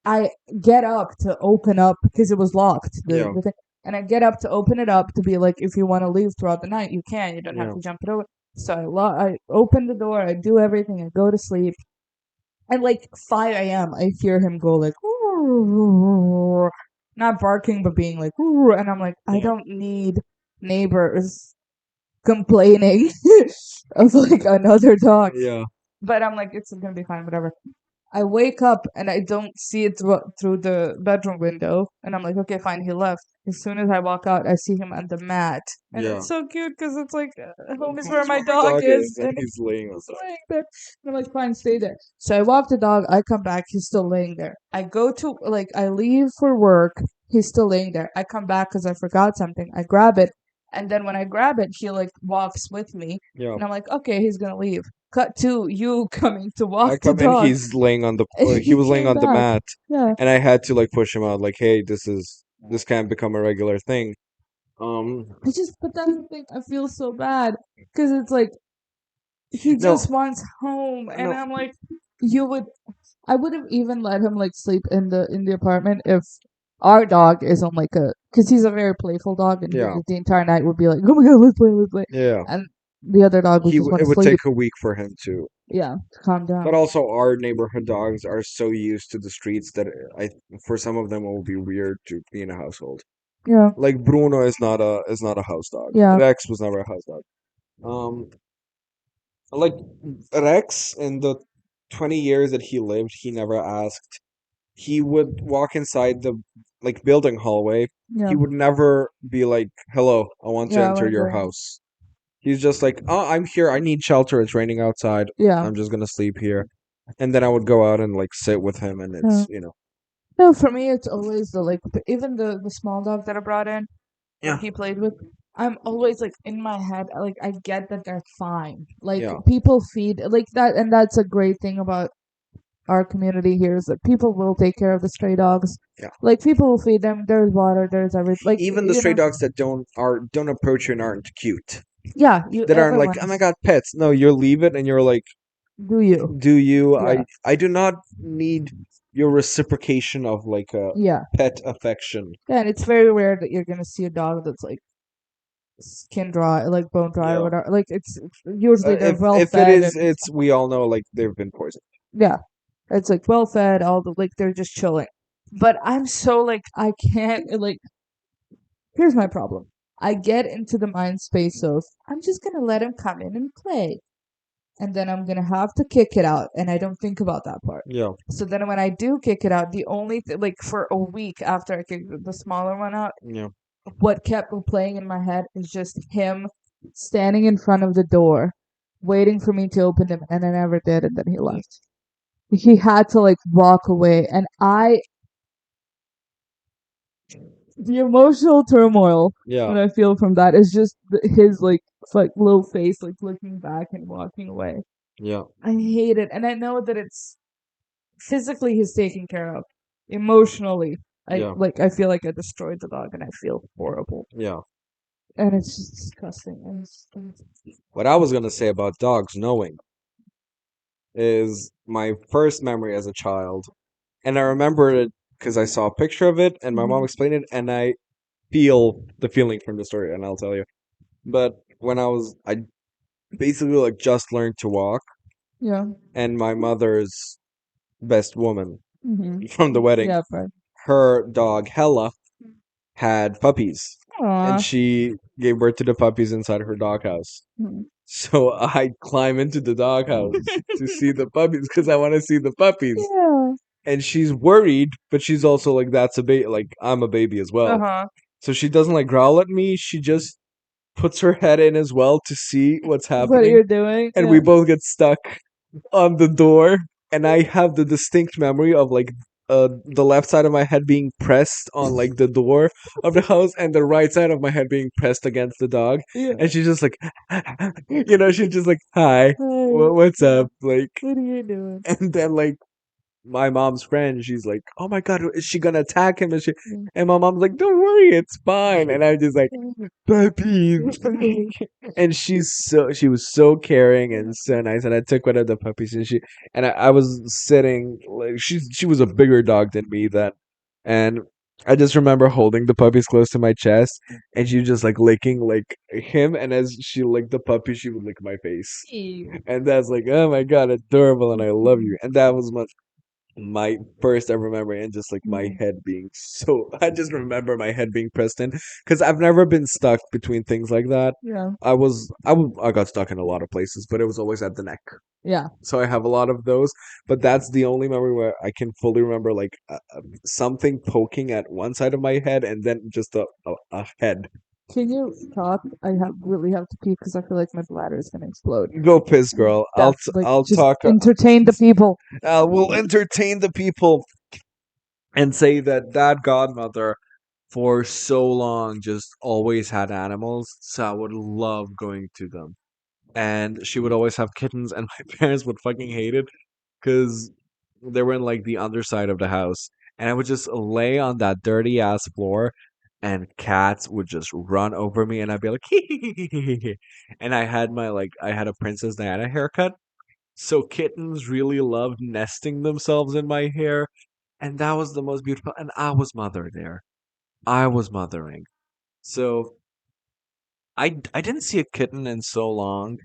I get up to open up because it was locked, yeah, the thing. And I get up to open it up to be like, if you want to leave throughout the night, you can. You don't have yeah, to jump it over. So I open the door, I do everything, I go to sleep. At like 5 a.m., I hear him go like, not barking, but being like, and I'm like, I yeah, don't need neighbors complaining of like another dog. yeah, But I'm like, it's gonna be fine, whatever. I wake up and I don't see it through the bedroom window, and I'm like, okay, fine, he left. As soon as I walk out, I see him on the mat, and yeah. it's so cute because it's like home is This where is my where dog is, and and he's laying on he's top. laying there. And I'm like, fine, stay there. So I walk the dog. I come back. He's still laying there. I go to like I leave for work. He's still laying there. I come back because I forgot something. I grab it, and then when I grab it, he like walks with me, Yeah. and I'm like, okay, he's gonna leave. Cut to you coming to I walk the come in, dog. he's laying on the And he was laying came on the back. mat, Yeah. and I had to like push him out, like, hey, this can't become a regular thing. But that's the thing. I feel so bad because it's like he No, just wants home, and no, I'm like, you would. I would have even let him like sleep in the apartment if our dog is on like a because he's a very playful dog, and yeah, the entire night would be like, oh my god, let's play, yeah. and the other dog would just want It to would sleep. take a week for him to. Yeah, to calm But down. also, our neighborhood dogs are so used to the streets that for some of them, it will be weird to be in a household. Yeah, Like Bruno is not a house dog. yeah, Rex was never a house dog. Um, like Rex in the 20 years that he lived, he never asked. He would walk inside the like building hallway. yeah, He would never be like, "Hello, I want to yeah. I enter want to your go. house." He's just like, "Oh, I'm here. I need shelter. It's raining outside. Yeah, I'm just gonna sleep here." And then I would go out and like sit with him, and yeah. it's No, for me, it's always the like even the small dog that I brought in that yeah, he played with. I'm always like in my head, like I get that they're fine. Like yeah, people feed like that, and that's a great thing about our community here is that people will take care of the stray dogs. yeah. Like people will feed them. There's water. There's everything. Like Even the stray dogs that don't approach you and aren't cute, yeah, you that aren't like, everyone "Oh my is God, pets." No, you leave it, and you're like, Do you? Do you? Yeah. I do not need your reciprocation of like a Yeah. pet affection. Yeah, and it's very rare that you're gonna see a dog that's like skin dry, like bone dry or Yeah. whatever. Like it's usually they're well If it fed is, and it's we all know like they've been poisoned. yeah, it's like well fed. All the like they're just chilling. But I'm so like I can't like. Here's my problem. I get into the mind space of I'm just gonna let him come in and play, and then I'm gonna have to kick it out, and I don't think about that part. Yeah. So then when I do kick it out, the only like for a week after I kicked the smaller one out, Yeah. what kept playing in my head is just him standing in front of the door, waiting for me to open him, and I never did, and then he left. He had to like walk away, and the emotional turmoil Yeah. that I feel from that is just his like little face, like looking back and walking away. Yeah. I hate it, and I know that it's physically he's taken care of. Emotionally, Yeah. I feel like I destroyed the dog, and I feel horrible, Yeah. and it's just disgusting. And What I was gonna say about dogs knowing is my first memory as a child, and I remember it because I saw a picture of it, and my mom Mhm. explained it, and I feel the feeling from the story, and I'll tell you. But when I basically like just learned to walk, Yeah. and my mother's best woman Mhm. from the wedding, Yeah, right. her dog Hella had puppies, and Aw. she gave birth to the puppies inside her doghouse. Mhm. So I climb into the doghouse to see the puppies because I want to see the puppies. Yeah. And she's worried, but she's also like, that's a baby. Like, I'm a baby as Uh well. huh. So she doesn't like growl at me. She just puts her head in as well to see what's What happening. you're doing? And Yeah. we both get stuck on the door. And I have the distinct memory of like the left side of my head being pressed on like the door of the house and the right side of my head being pressed against the dog. Yeah. And she's just like, she's just like, hi, Hey. what's Yeah. up? Like, What are you doing? and then like my mom's friend, she's like, "Oh my god, is she gonna attack him?" Yeah. And my mom's like, "Don't worry, it's fine." And I'm just like, "Puppies," and she was so caring and so nice. And I took one of the puppies, and I was sitting like she was a bigger dog than me then, and I just remember holding the puppies close to my chest, and she was just like licking like him, and as she licked the puppy, she would lick my face. Ew. And that's like, oh my god, adorable, and I love you. And that was my first ever memory, and just like my Mhm. head being so I just remember my head being pressed in because I've never been stuck between things like that. Yeah. I got stuck in a lot of places, but it was always at the neck. Yeah. So I have a lot of those, but that's the only memory where I can fully remember like something poking at one side of my head and then just a head. Can you talk? I really have to pee because I feel like my bladder is gonna explode. Go piss, girl. Like I'll just talk. entertain the people. We'll entertain the people and say that that godmother for so long just always had animals, so I would love going to them. And she would always have kittens, and my parents would fucking hate it because they were in like the underside of the house, and I would just lay on that dirty ass floor, and cats would just run over me, and I'd be like, and I had a Princess Diana haircut, so kittens really loved nesting themselves in my hair, and that was the most beautiful. And I was mother there. I was mothering. So I didn't see a kitten in so long,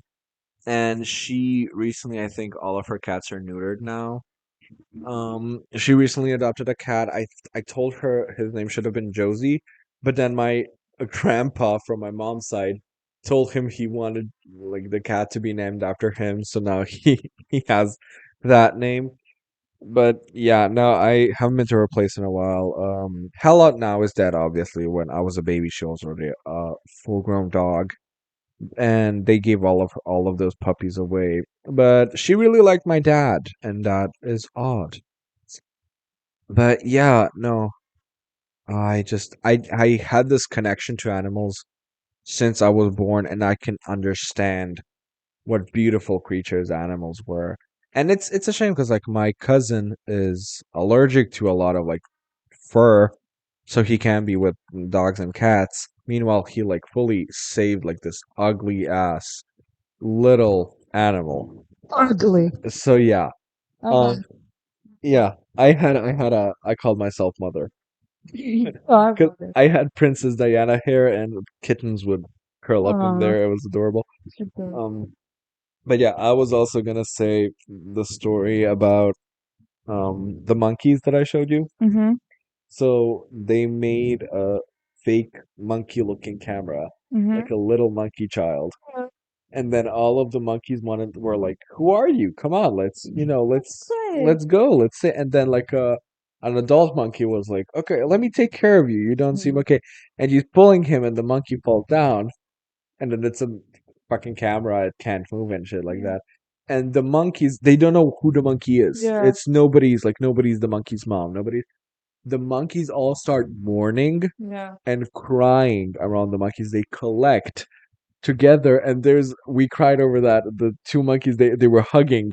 and she recently, I think all of her cats are neutered now. She recently adopted a cat. I told her his name should have been Josie, but then my grandpa from my mom's side told him he wanted like the cat to be named after him, so now he has that name. But yeah, no, I haven't been to her place in a while. Hella now is dead, obviously. When I was a baby, she was already a full-grown dog, and they gave all of those puppies away. But she really liked my dad, and that is odd. But yeah, no, I had this connection to animals since I was born, and I can understand what beautiful creatures animals were. And it's a shame because like my cousin is allergic to a lot of like fur, so he can be with dogs and cats. Meanwhile, he like fully saved like this ugly ass little animal. Ugly. So yeah, Okay. um, yeah, I called myself mother Oh, I've because got it. I had Princess Diana hair and kittens would curl up in Uh, there. It was adorable. it does. Um, but yeah, I was also gonna say the story about the monkeys that I showed you. Mm-hmm. So they made a fake monkey looking camera, Mm-hmm. like a little monkey child. And then all of the monkeys were like, "Who are you? Come on, Great. let's go. Let's sit." And then like an adult monkey was like, "Okay, let me take care of you. You don't seem Mm. okay." And he's pulling him and the monkey falls down and then it's a fucking camera, it can't move and shit like Yeah. that. And the monkeys, they don't know who the monkey is. Yeah. It's nobody's the monkey's mom. Nobody. The monkeys all start mourning Yeah. and crying around the monkeys. They collect together, and we cried over that. The two monkeys, they were hugging.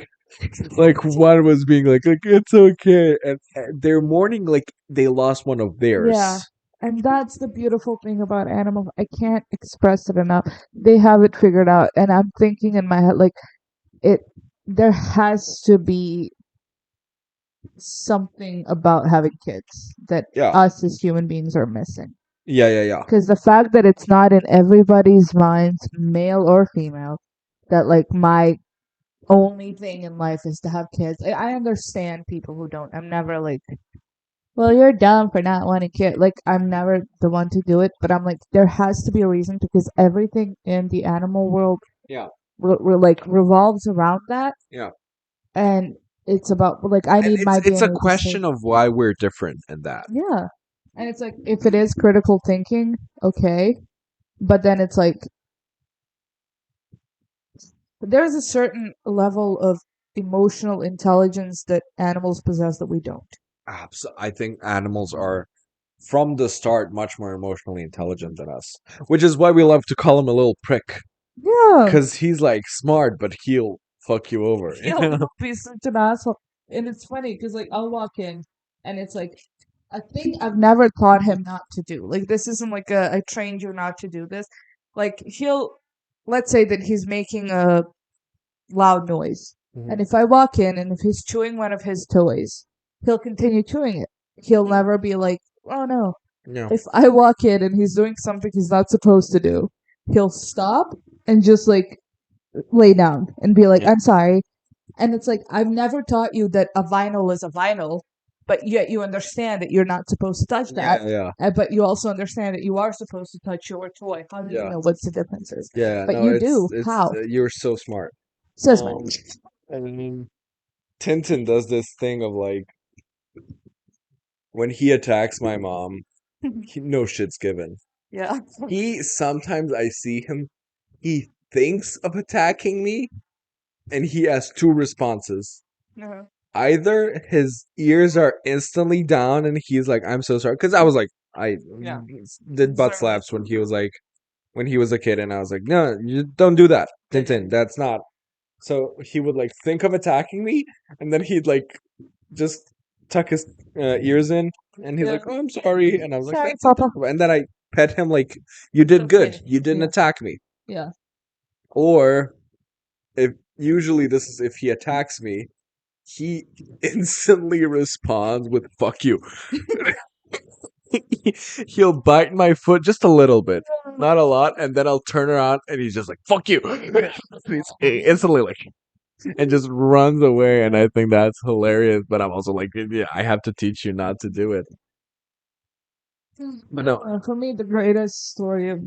Like one was being like it's okay, and they're mourning like they lost one of Yeah. theirs. And that's the beautiful thing about animals. I can't express it enough. They have it figured out. And I'm thinking in my head, like, it, there has to be something about having kids that Yeah, us as human beings are missing. yeah. Because the fact that it's not in everybody's minds, male or female, that like my only thing in life is to have kids. I understand people who don't. I'm never like, well, you're dumb for not wanting kids. Like, I'm never the one to do it, but I'm like, there has to be a reason because everything in the animal world Yeah, like revolves around that, yeah. and it's about like I And need my it's a DNA to stay. question of why we're different in that. Yeah, and it's like if it is critical thinking, okay, but then it's like there's a certain level of emotional intelligence that animals possess that we don't. I think animals are from the start much more emotionally intelligent than us, which is why we love to call him a little prick Yeah, because he's like smart, but he'll fuck you over. he'll be such an asshole. And it's funny because like I'll walk in and it's like a thing I've never taught him not to do. Like this isn't like I trained you not to do this. Like he'll let's say that he's making a loud noise. And Mhm. if I walk in and if he's chewing one of his toys, he'll continue chewing it. He'll never be like, oh no. Yeah, If I walk in and he's doing something he's not supposed to do, he'll stop and just like lay down and be like, yeah, I'm sorry. And it's like, I've never taught you that a vinyl is a vinyl, but yet you understand that you're not supposed to touch that. yeah. But you also understand that you are supposed to touch your toy. How do you Yeah, know what's the differences? yeah. But No, you do. it's How? you're so smart. Says my. Um, and Tintin does this thing of like when he attacks my mom, no shit's given. Yeah. He sometimes I see him, he thinks of attacking me, and he has two responses. Uh-huh. Either his ears are instantly down and he's like, I'm so sorry. Because I was like, I Yeah. did butt Certainly. slaps when he was like, when he was a kid, and I was like, no, you don't do that, Tintin. That's not. So he would like think of attacking me, and then he'd like just tuck his ears in, and he's Yeah. like, "Oh, I'm sorry," and I was like, Sorry, "That's Papa. adorable." And then I pet him like, "You did good. Okay. You didn't Yeah. attack me." Yeah. Or if usually this is if he attacks me, he instantly responds with "fuck you." He'll bite my foot just a little bit, not a lot, and then I'll turn around and he's just like "fuck you." He's instantly like and just runs away, and I think that's hilarious. But I'm also like, yeah, I have to teach you not to do it. But no, For me, the greatest story of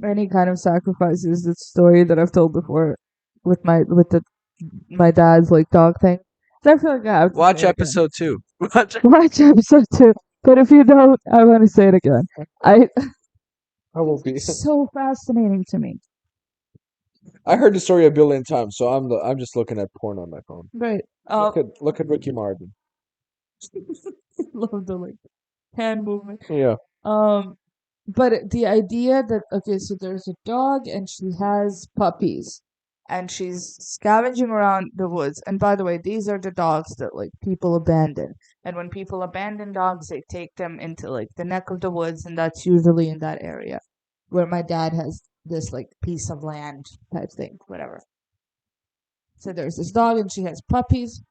any kind of sacrifice is the story that I've told before with my dad's like dog thing. So I feel like I have to say watch it again. episode 2. Watch. Watch episode 2. But if you don't, I want to say it again. I I will be. It's so fascinating to me. I heard the story a billion times, so I'm just looking at porn on my phone. Right. Look at Ricky Martin. Love the like hand movement. Yeah. Um, but the idea that okay, so there's a dog and she has puppies, and she's scavenging around the woods. And by the way, these are the dogs that like people abandon. And when people abandon dogs, they take them into like the neck of the woods, and that's usually in that area where my dad has this like piece of land type thing, whatever. So there's this dog, and she has puppies.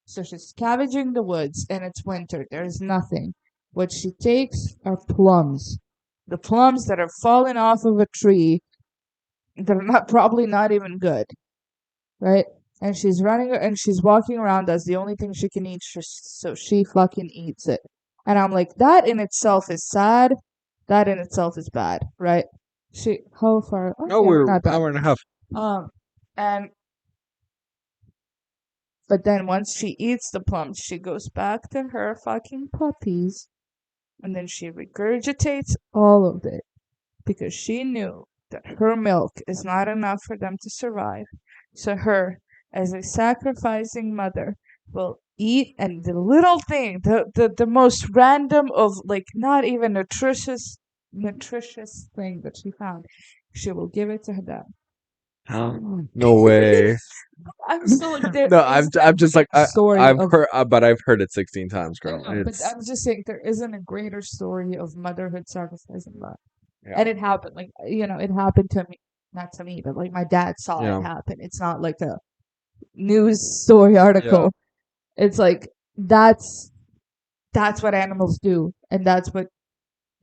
So she's scavenging the woods, and it's winter. There's nothing. What she takes are plums. The plums that are falling off of a tree. They're not probably not even good, right? And she's running and she's walking around. That's the only thing she can eat. So she fucking eats it. And I'm like, that in itself is sad. That in itself is bad, right? How far? No, Okay, we're we're not done. hour and a half. And but then once she eats the plums, she goes back to her fucking puppies, and then she regurgitates all of it because she knew that her milk is not enough for them to survive. So her, as a sacrificing mother, will eat, and the little thing, the most random of like not even nutritious thing that she found, she will give it to her dad. No way. I'm still like there No, is I'm just like a story I've of heard, but I've heard it 16 times, I girl. know, but It's I'm just saying there isn't a greater story of motherhood sacrificing love. yeah, And it happened, like, it happened to me, not to me, but like my dad saw yeah, it happen. It's not like a news story yeah. article. It's like that's what animals do, and that's what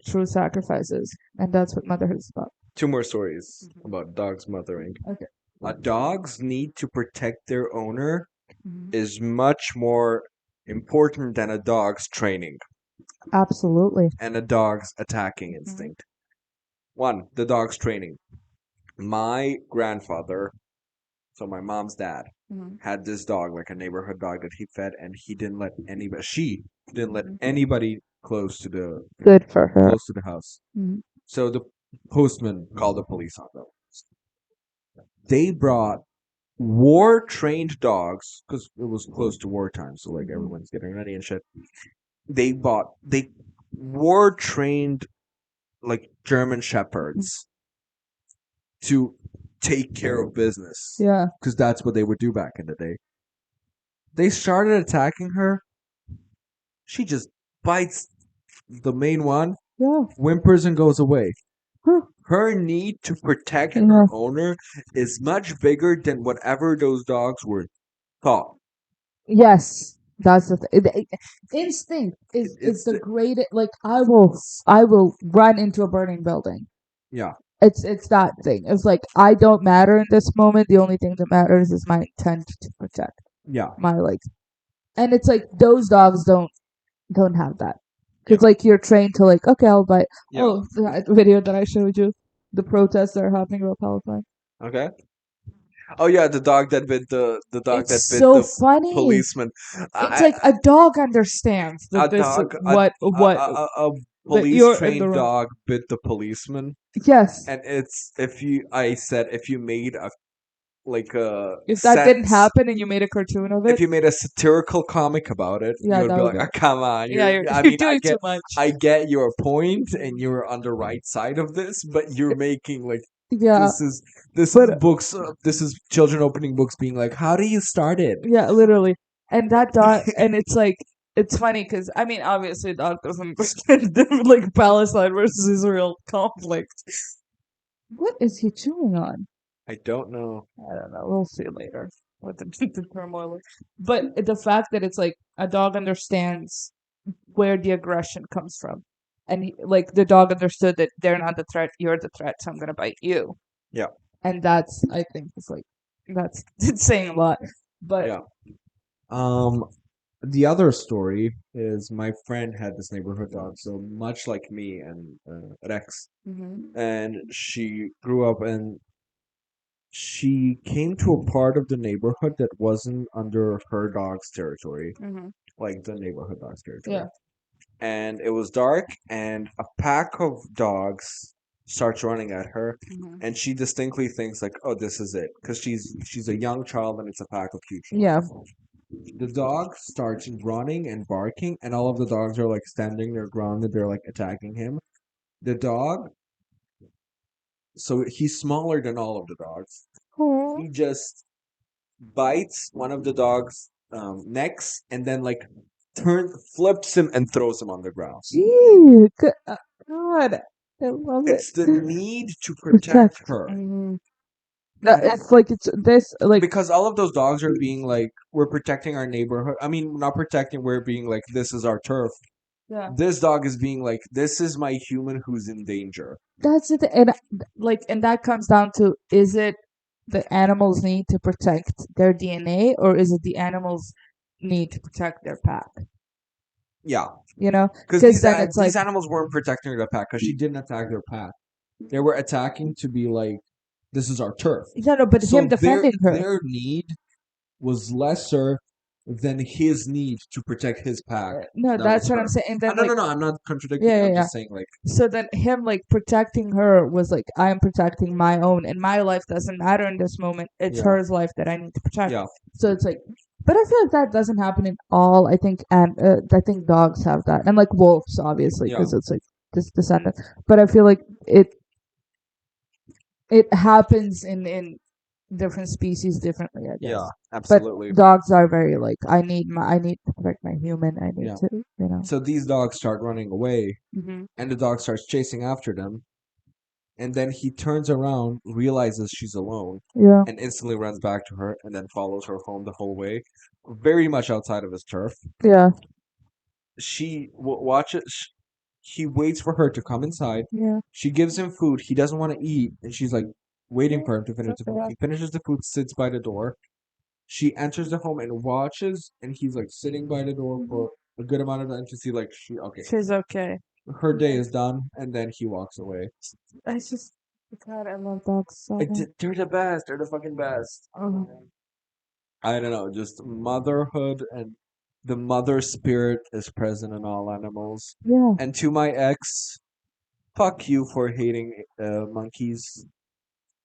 true sacrifice is, and that's what motherhood is about. Two more stories Mhm. about dogs mothering. Okay. A dog's need to protect their owner Mhm. is much more important than a dog's training Absolutely. and a dog's attacking Mhm. instinct. One, the dog's training. My grandfather, so my mom's dad, Mhm. had this dog, like a neighborhood dog that he fed, and she didn't let Mhm. anybody close to the Good for her. house. Mhm. So the postman called the police on them. They brought war trained dogs because it was close to wartime, so like Mhm. everyone's getting ready and shit. They war trained like German shepherds to take care of business Yeah. because that's what they would do back in the day. They started attacking her. She just bites the main one, Yeah. whimpers, and goes away. Huh. Her need to protect Yeah. her owner is much bigger than whatever those dogs were taught. Yes, that's instinct is It's the greatest. Like I will run into a burning building. yeah, It's that thing. It's like I don't matter in this moment. The only thing that matters is my intent to protect yeah, my like. And it's like those dogs don't have that. yeah, Because like you're trained to like, okay, I'll bite. yeah. Oh, that video that I showed you, the protests that are happening about Palestine. Okay. Oh yeah, the dog that bit the dog that It's bit so the funny. policeman. It's I, like a dog understands a that this dog what a that police you're in the trained wrong. dog bit the policeman, Yes. and it's if you made a like a If that set didn't happen and you made a cartoon of if it, you made a satirical comic about it, you yeah, would that be would like, be oh, come on, yeah, I you're mean, doing too much. I get your point, and you're on the right side of this, but you're making like Yeah, this is but books, this is children opening books, being like, how do you start it? yeah, literally. And that dog, and it's like it's funny because I mean, obviously, dog doesn't understand the like Palestine versus Israel conflict. What is he chewing on? I don't know. I don't know. We'll see later what the turmoil is. But the fact that it's like a dog understands where the aggression comes from. And like the dog understood that they're not the threat, you're the threat, so I'm gonna bite you. Yeah, And that's I think it's like that's it's saying a lot. But yeah. Um, the other story is my friend had this neighborhood dog, so much like me and Rex, mhm, and she grew up and she came to a part of the neighborhood that wasn't under her dog's territory, mhm, like the neighborhood dog's territory. yeah, And it was dark, and a pack of dogs starts running at her, mhm, and she distinctly thinks like, "Oh, this is it," because she's a young child, and it's a pack of huge yeah. dogs. The dog starts running and barking, and all of the dogs are like standing their ground, and they're like attacking him. The dog, so he's smaller than all of the dogs. Oh, He just bites one of the dog's necks, and then like flips him and throws him on the ground. gee, God, I love it. It's the need to Protect. protect her. Mhm. It's like it's this like because all of those dogs are being like, we're protecting our neighborhood. I mean, not protecting, we're being like, this is our turf. yeah. This dog is being like, this is my human who's in danger. That's it, and like, and that comes down to, is it the animals need to protect their DNA, or is it the animals need to protect their pack? Yeah, You know, because because then it's like, these animals weren't protecting their pack because she didn't attack their pack. They were attacking to be like, this is our turf. yeah, no, but So him defending her. their need was lesser than his need to protect his pack. No, That that's was what her. I'm saying. And then No, like, no, I'm not contradicting. Yeah, you. yeah, I'm yeah. just saying like, so then him like protecting her was like, I am protecting my own, and my life doesn't matter in this moment. It's Yeah. hers life that I need to protect. yeah, So it's like, but I feel like that doesn't happen in all. I think, and I think dogs have that, and like wolves, obviously, because it's like this descendant. But I feel like it happens in different species differently, I guess. yeah, But absolutely. dogs are very like, I need to protect my human. I need Yeah. to, you know. So these dogs start running away, Mm-hmm. and the dog starts chasing after them. And then he turns around, realizes she's alone, Yeah. and instantly runs back to her, and then follows her home the whole way, very much outside of his turf. Yeah. She watches. He waits for her to come inside. Yeah. She gives him food. He doesn't want to eat, and she's like waiting for him to finish the food. Yeah. He finishes the food, sits by the door. She enters the home and watches, and he's like sitting by the door for a good amount of time to see like okay, She's okay. her day is done, and then he walks away. I just, God, I love dogs so Like, much. they're the best. They're the fucking best. Oh, I don't know, just motherhood and the mother spirit is present in all animals. yeah. And to my ex, fuck you for hating monkeys.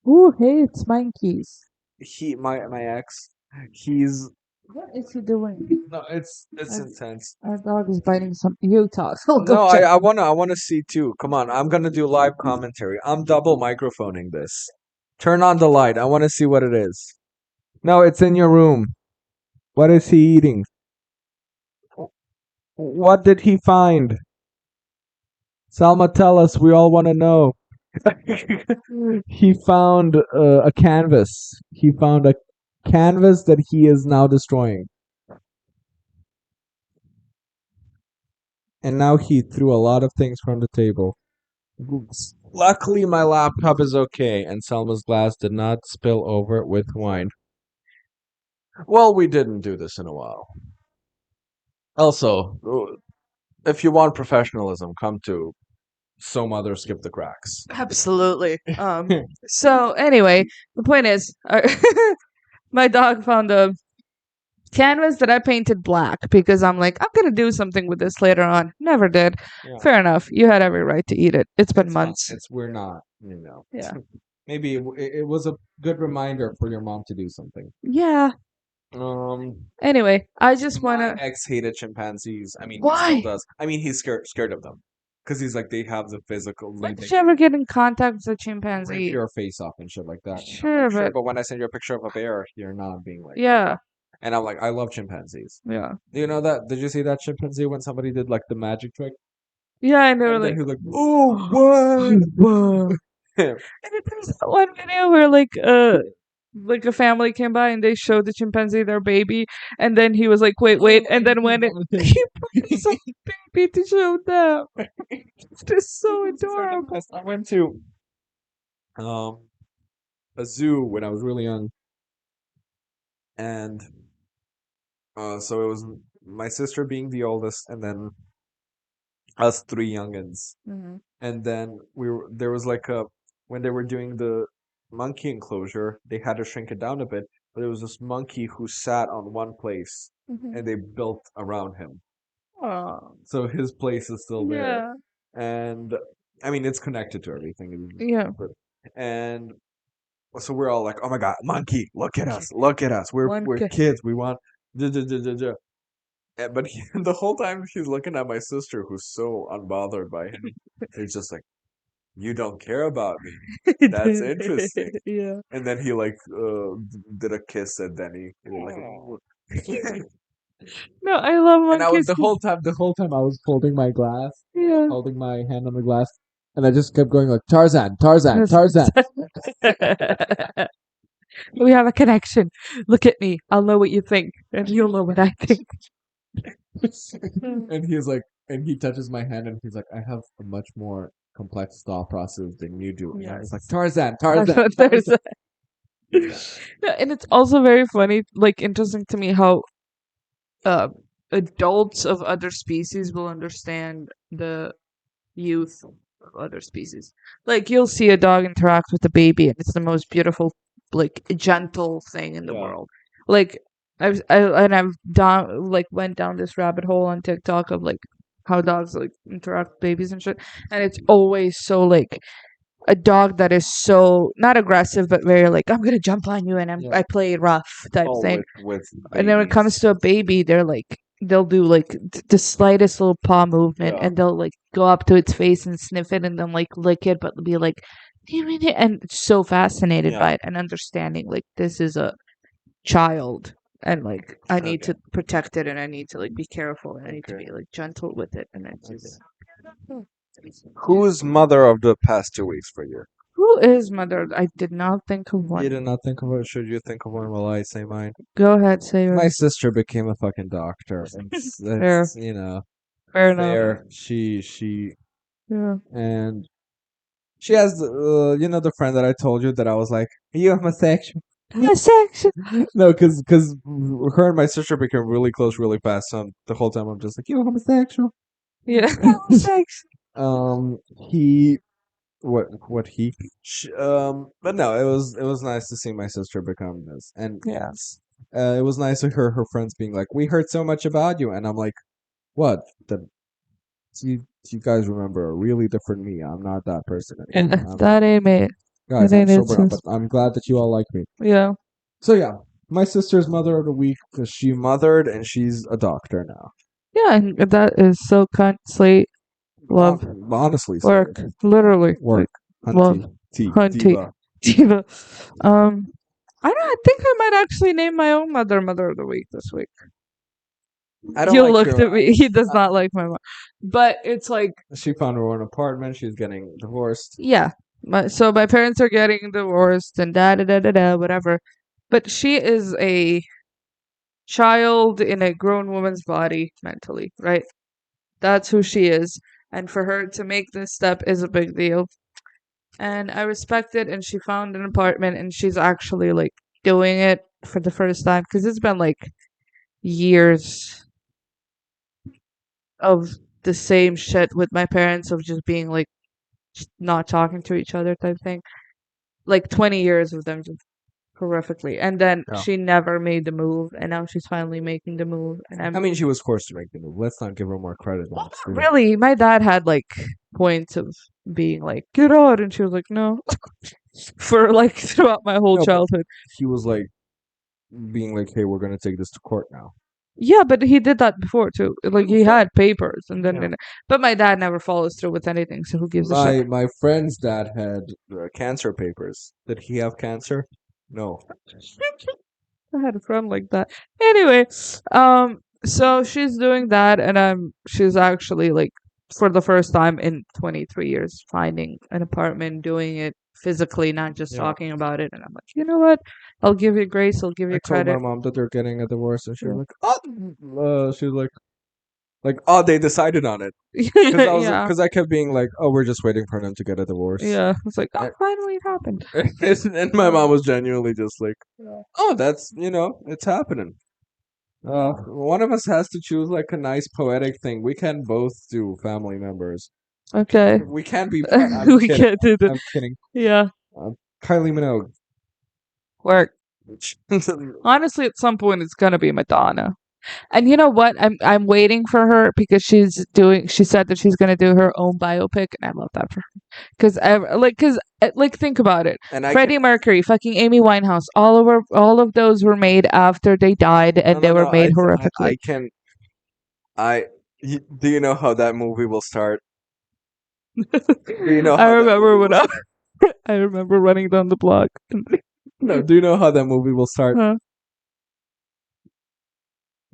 Who hates monkeys? My ex, he's What is he doing? no, it's I- intense. Our dog is biting some Utah. No, I wanna see too. Come on, I'm gonna do live commentary. I'm double microphoning this. Turn on the light. I wanna see what it is. No, it's in your room. What is he eating? What did he find? Salma, tell us. We all want to know. He found a canvas. He found a canvas that he is now destroying. And now he threw a lot of things from the table. Luckily, my laptop is okay, and Salma's glass did not spill over with wine. Well, we didn't do this in a while. Also, if you want professionalism, come to So Mother Skip the Cracks. Absolutely. So anyway, the point is, my dog found a canvas that I painted black because I'm like, I'm gonna do something with this later on. Never did. Yeah. Fair enough. You had every right to eat it. It's been It's fine. months. We're not, you know. Yeah. Maybe it was a good reminder for your mom to do something. Yeah. Um, Anyway, I just my wanna. ex hated chimpanzees. I mean, he Why? still does. I mean, he's scared of them because he's like, they have the physical. When They did you ever get in contact with a rip chimpanzee? your face off and shit like that. Sure, Sure, but but when I send you a picture of a bear, you're not being like. yeah, And I'm like, I love chimpanzees. yeah, Do you know that? Did you see that chimpanzee when somebody did like the magic trick? yeah. And they were And then like, he was like, oh, what? whoa. And then there's that one video where like a family came by and they showed the chimpanzee their baby, and then he was like, wait, and then when he put his own baby to show them, it's just so adorable. I went to a zoo when I was really young, and so it was my sister being the oldest, and then us three youngins, Mhm. and then there was like a when they were doing the monkey enclosure, they had to shrink it down a bit, but there was this monkey who sat on one place, Mhm. and they built around him, Aw, so his place is still there, yeah, and I mean it's connected to everything, yeah. and so we're all like, "Oh my God, monkey! Look at us! Look at us! We're Monkey. kids. We want." Duh, duh, duh, duh, duh." But the whole time he's looking at my sister, who's so unbothered by him. He's just like, "You don't care about me." That's interesting. Yeah. And then he like did a kiss at Denny. And he, like, No, I love and I was monkeys. the whole time I was holding my glass, Yeah. holding my hand on the glass, and I just kept going like Tarzan, Tarzan, Tarzan. We have a connection. Look at me. I'll know what you think, and you'll know what I think. And he's like, and he touches my hand, and he's like, I have a much more complex thought process than you do. And I was like, Tarzan, Tarzan. There's yeah, and it's also very funny, like interesting to me how uh, adults of other species will understand the youth of other species. Like you'll see a dog interact with a baby, and it's the most beautiful, like gentle thing in the Yeah. world. Like I've down like went down this rabbit hole on TikTok of like how dogs like interact with babies and shit, and it's always so like a dog that is so not aggressive but very like I'm gonna jump on you and Yeah. I play it rough type Oh, thing. with And then when it babies. comes to a baby, they're like they'll do like the slightest little paw movement, Yeah. and they'll like go up to its face and sniff it, and then like lick it, but be like, "Damn it," and so fascinated Yeah. by it and understanding like this is a child, and like I need Okay. to protect it, and I need to like be careful, and I need to Okay. be like gentle with it, and it's just. Who's mother of the past 2 weeks for you? Who is mother? I did not think of You one. did not think of it. Should you think of one while I say mine? Go ahead, say My yours. sister became a fucking doctor. Fair. It's you know, Fair enough. fair. She Yeah. and she has you know the friend that I told you that I was like, are you homosexual? Sex. No, because her and my sister became really close really fast. So the whole time I'm just like, you homosexual? Yeah. Sex. He what he but no, it was nice to see my sister become this, and Yeah. it was nice to hear her friends being like, we heard so much about you, and I'm like, what the you guys remember a really different me. I'm not that person anymore. That ain't it. Guys, that I'm ain't it, sober now, sis. but I'm glad that you all like me. Yeah. So yeah, my sister's mother of the week because she mothered and she's a doctor now. Yeah, and that is so cunt, slate, love, Honestly, so work, literally. work, Like, love, hunty, tea, hunty, diva. diva. I don't. I think I might actually name my own mother of the week this week. I don't You like looked your. at me. He does not like my mom, but it's like She found her own apartment. She's getting divorced. yeah. So my parents are getting divorced and da da da da da whatever, but she is a child in a grown woman's body mentally, right? That's who she is. And for her to make this step is a big deal. And I respect it. And she found an apartment and she's actually like doing it for the first time because it's been like years of the same shit with my parents of just being like just not talking to each other type thing. Like 20 years of them just horrifically. And then Yeah. she never made the move, and now she's finally making the move. And I mean, she was forced to make the move. Let's not give her more credit. than it's due. really, my dad had like points of being like, "Get out," and she was like, "No," for like throughout my whole No, but- childhood. He was like, being like, "Hey, we're gonna take this to court now." Yeah, but he did that before too. Like he had papers, and then, Yeah. but my dad never follows through with anything. So who gives a shit? My friend's dad had cancer papers. Did he have cancer? No. I had a friend like that. Anyway, so she's doing that, and she's actually like for the first time in 23 years finding an apartment, doing it physically, not just Yeah. talking about it. And I'm like, you know what? I'll give you grace. I'll give you I told credit. my mom that they're getting a divorce, and she was Yeah. like, "Oh," she was like, "Oh, they decided on it." Because Yeah, I kept being like, "Oh, we're just waiting for them to get a divorce." yeah. It's like, oh, I- finally it happened. And my mom was genuinely just like, Yeah. "Oh, that's it's happening." One of us has to choose like a nice poetic thing. We can both do family members. Okay. We can't be. I'm We kidding. can't do that. I'm kidding. Yeah, Kylie Minogue. work. Honestly, at some point it's gonna be Madonna. And you know what? I'm waiting for her because she said that she's gonna do her own biopic, and I love that for her. Because think about it. And I Freddie Mercury, fucking Amy Winehouse, all of those were made after they died, and they were made horrifically. Do you know how that movie will start? Do you know? I remember when I remember running down the block. No, do you know how that movie will start? Huh?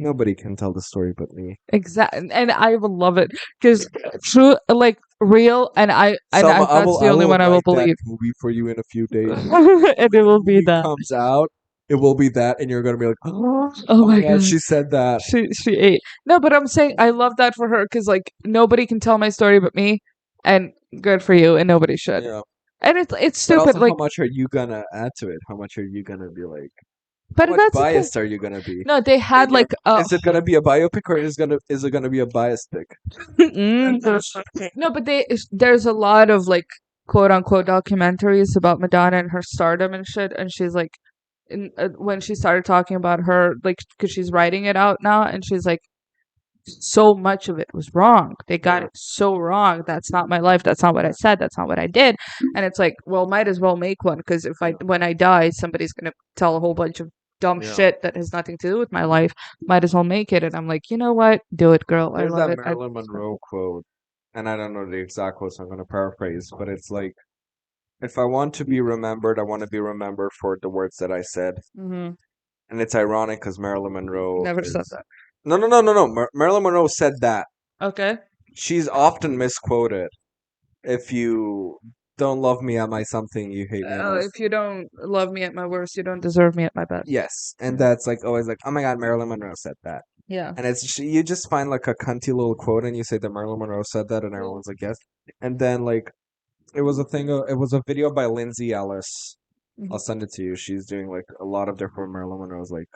Nobody can tell the story but me. Exactly, and I will love it because true, like real, and Selma, that's the only one I will write that believe, movie for you in a few days. and it will be Movie that. comes out, it will be that, and you're gonna be like, Oh oh my my god, god. she said that. She ate. No, but I'm saying I love that for her because like nobody can tell my story but me, and good for you, and nobody should. Yeah. And it's But stupid, also, like, how much are you gonna add to it? How much are you gonna be like? but How much that's the thing. biased are you gonna be? No, they had In your- like a Is it gonna be a biopic or is it gonna be a bias pick? no, but there's a lot of like quote unquote documentaries about Madonna and her stardom and shit, and she's like, when she started talking about her, like, because she's writing it out now, and she's like, so much of it was wrong. They got Yeah. it so wrong. That's not my life. That's not what I said. That's not what I did. And it's like, well, might as well make one because when I die, somebody's gonna tell a whole bunch of dumb Yeah. shit that has nothing to do with my life. Might as well make it. And I'm like, you know what? Do it, girl. I There's love that it. Marilyn Monroe quote, and I don't know the exact quote, so I'm gonna paraphrase, but it's like, if I want to be remembered, I want to be remembered for the words that I said. Mm-hmm. And it's ironic because Marilyn Monroe Never said is... that. No. Marilyn Monroe said that. Okay. She's often misquoted. If you don't love me at my something, you hate me at my... If you don't love me at my worst, you don't deserve me at my best. Yes, and that's like always like, oh my god, Marilyn Monroe said that. Yeah. And you just find like a cunty little quote and you say that Marilyn Monroe said that, and everyone's like, yes. And then like it was a video by Lindsay Ellis. I'll send it to you. She's doing like a lot of different Marilyn Monroe's like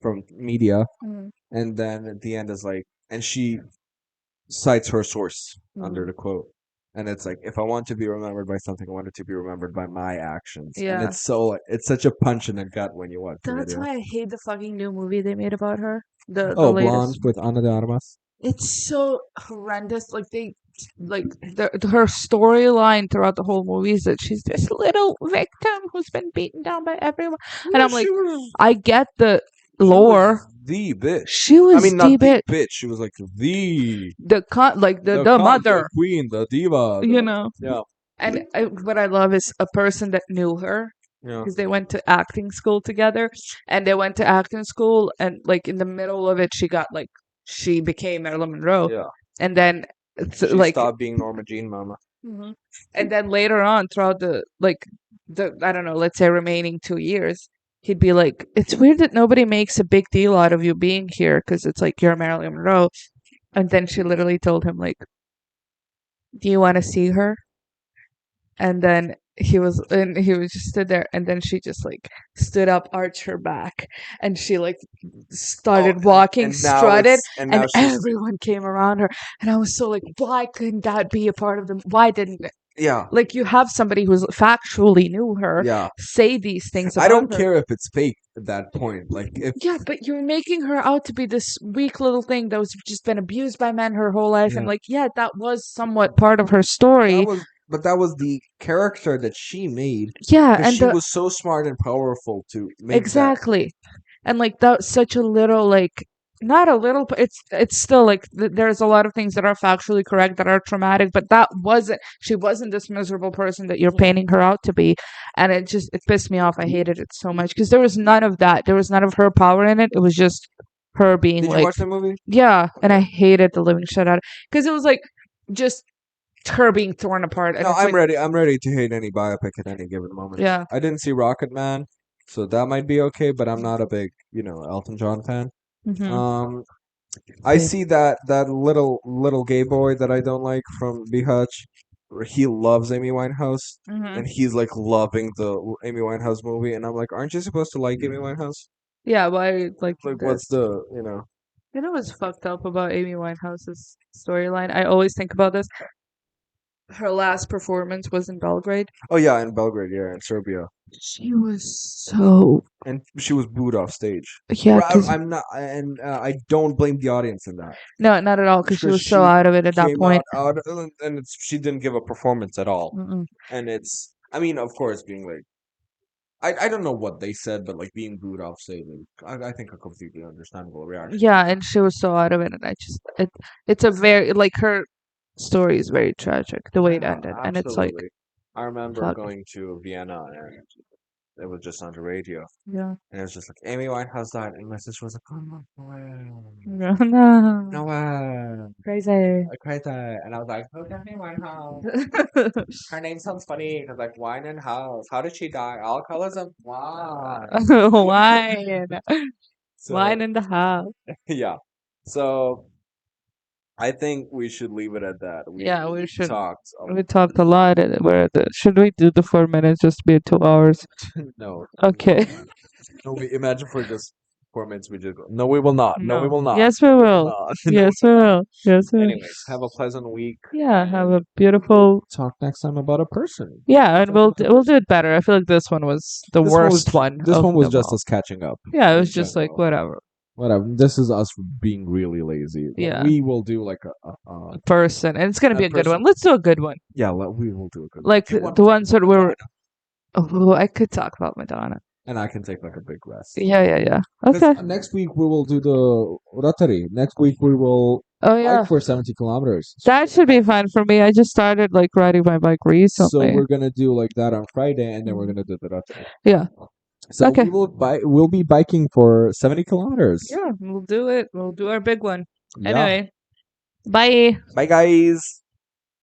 from media, Mhm. and then at the end is like, and she cites her source under the quote. And it's like, if I want to be remembered by something, I want it to be remembered by my actions. And Yeah. it's such a punch in the gut when you watch the That's video. why I hate the fucking new movie they made about her. The Oh, latest. Blonde with Ana de Armas. It's so horrendous. Like her storyline throughout the whole movie is that she's this little victim who's been beaten down by everyone. And I'm like, I get the lore. The bitch. She was I mean, not the the bitch. bitch. She was like the The cunt, mother. the queen, the diva. You know. Yeah, And what I love is a person that knew her. yeah. Because they went to acting school together, and they went to acting school, and like in the middle of it, she became Marilyn Monroe, Yeah. and then She like, stopped being Norma Jean Mama. Mhm. And then later on, throughout the I don't know, let's say remaining 2 years, he'd be like, "It's weird that nobody makes a big deal out of you being here because it's like you're Marilyn Monroe," and then she literally told him like, "Do you want to see her?" And then he was just stood there, and then she just like stood up, arched her back, and she like started walking, and now strutted, it's- and now and she's- everyone came around her, and I was so like, why couldn't that be a part of them? Why didn't it? Yeah, Like, you have somebody who's factually knew her yeah. say these things about I don't her. care if it's fake at that point. Like, if Yeah, but you're making her out to be this weak little thing that was just been abused by men her whole life, and Yeah. like, yeah, that was somewhat part of her story. that was the character that she made. Yeah, Because and she was so smart and powerful to make that. exactly, and like that's such a little like. Not a little, but it's still like there's a lot of things that are factually correct that are traumatic, but she wasn't this miserable person that you're painting her out to be, and it pissed me off. I hated it so much because there was none of that. There was none of her power in it. It was just her being Did like, you watch the movie? yeah, and I hated the living shit out of because it was like just her being torn apart. And No, it's I'm like, ready. I'm ready to hate any biopic at any given moment. Yeah. I didn't see Rocket Man, so that might be okay, but I'm not a big, Elton John fan. Mhm. I see that little gay boy that I don't like from Bihać. He loves Amy Winehouse, Mhm. and he's like loving the Amy Winehouse movie, and I'm like, aren't you supposed to like Amy Winehouse? Yeah, why like Like, this? what's the You know what's fucked up about Amy Winehouse's storyline? I always think about this. Her last performance was in Belgrade. Oh yeah, in Belgrade, yeah, in Serbia, She was so and she was booed off stage. yeah. Well, 'Cause- I'm not, and I don't blame the audience in that. no, not at all. Because she Because was so she out of it at that came point. out, and she didn't give a performance at all. Mm-mm. And I mean, of course, being like, I don't know what they said, but like being booed off stage, I think a completely understandable reaction. Yeah, and she was so out of it, and it's a very like her story is very tragic the way it Yeah, ended, and it's like absolutely. I remember fuck. going to Vienna, and it was just on the radio, Yeah. and it was just like Amy Winehouse died, and my sister was like, "Oh No. no way, Crazy. I cried that," and I was like, "Who's Amy Winehouse? Her name sounds funny because like wine and house. How did she die? All colors of wine." Wine. So Wine in the house. yeah, so I think we should leave it at that. Yeah, we should. talked. We talked a lot. Should we do the 4 minutes just be 2 hours? No. Okay. No, imagine for just 4 minutes we just go. No, we will not. No, we will not. Yes, we will. Not. Yes, we will. Yes, we will. Anyways, have a pleasant week. Yeah, have a beautiful. Talk next time about a person. Yeah, and we'll do it better. I feel like this one was the This one was- worst one. This of one was them just all. us catching up. Yeah, it in was just like general. whatever. Whatever. This is us being really lazy. Yeah. We will do like A person, and it's gonna A be a good person. one. Let's do a good one. yeah. We will do a good. Like Do you want the to ones that were. Oh, I could talk about Madonna. and I can take like a big rest. Yeah. 'Cause, Okay. next week we will do the Rotary. Next week we will Oh yeah, bike for 70 kilometers. that should be fun for me. I just started like riding my bike So recently. we're gonna do like that on Friday, and then we're gonna do the Rotary. Yeah. So Okay. we'll be biking for 70 kilometers. Yeah, we'll do it. We'll do our big one. Yeah. Anyway, bye. Bye, guys.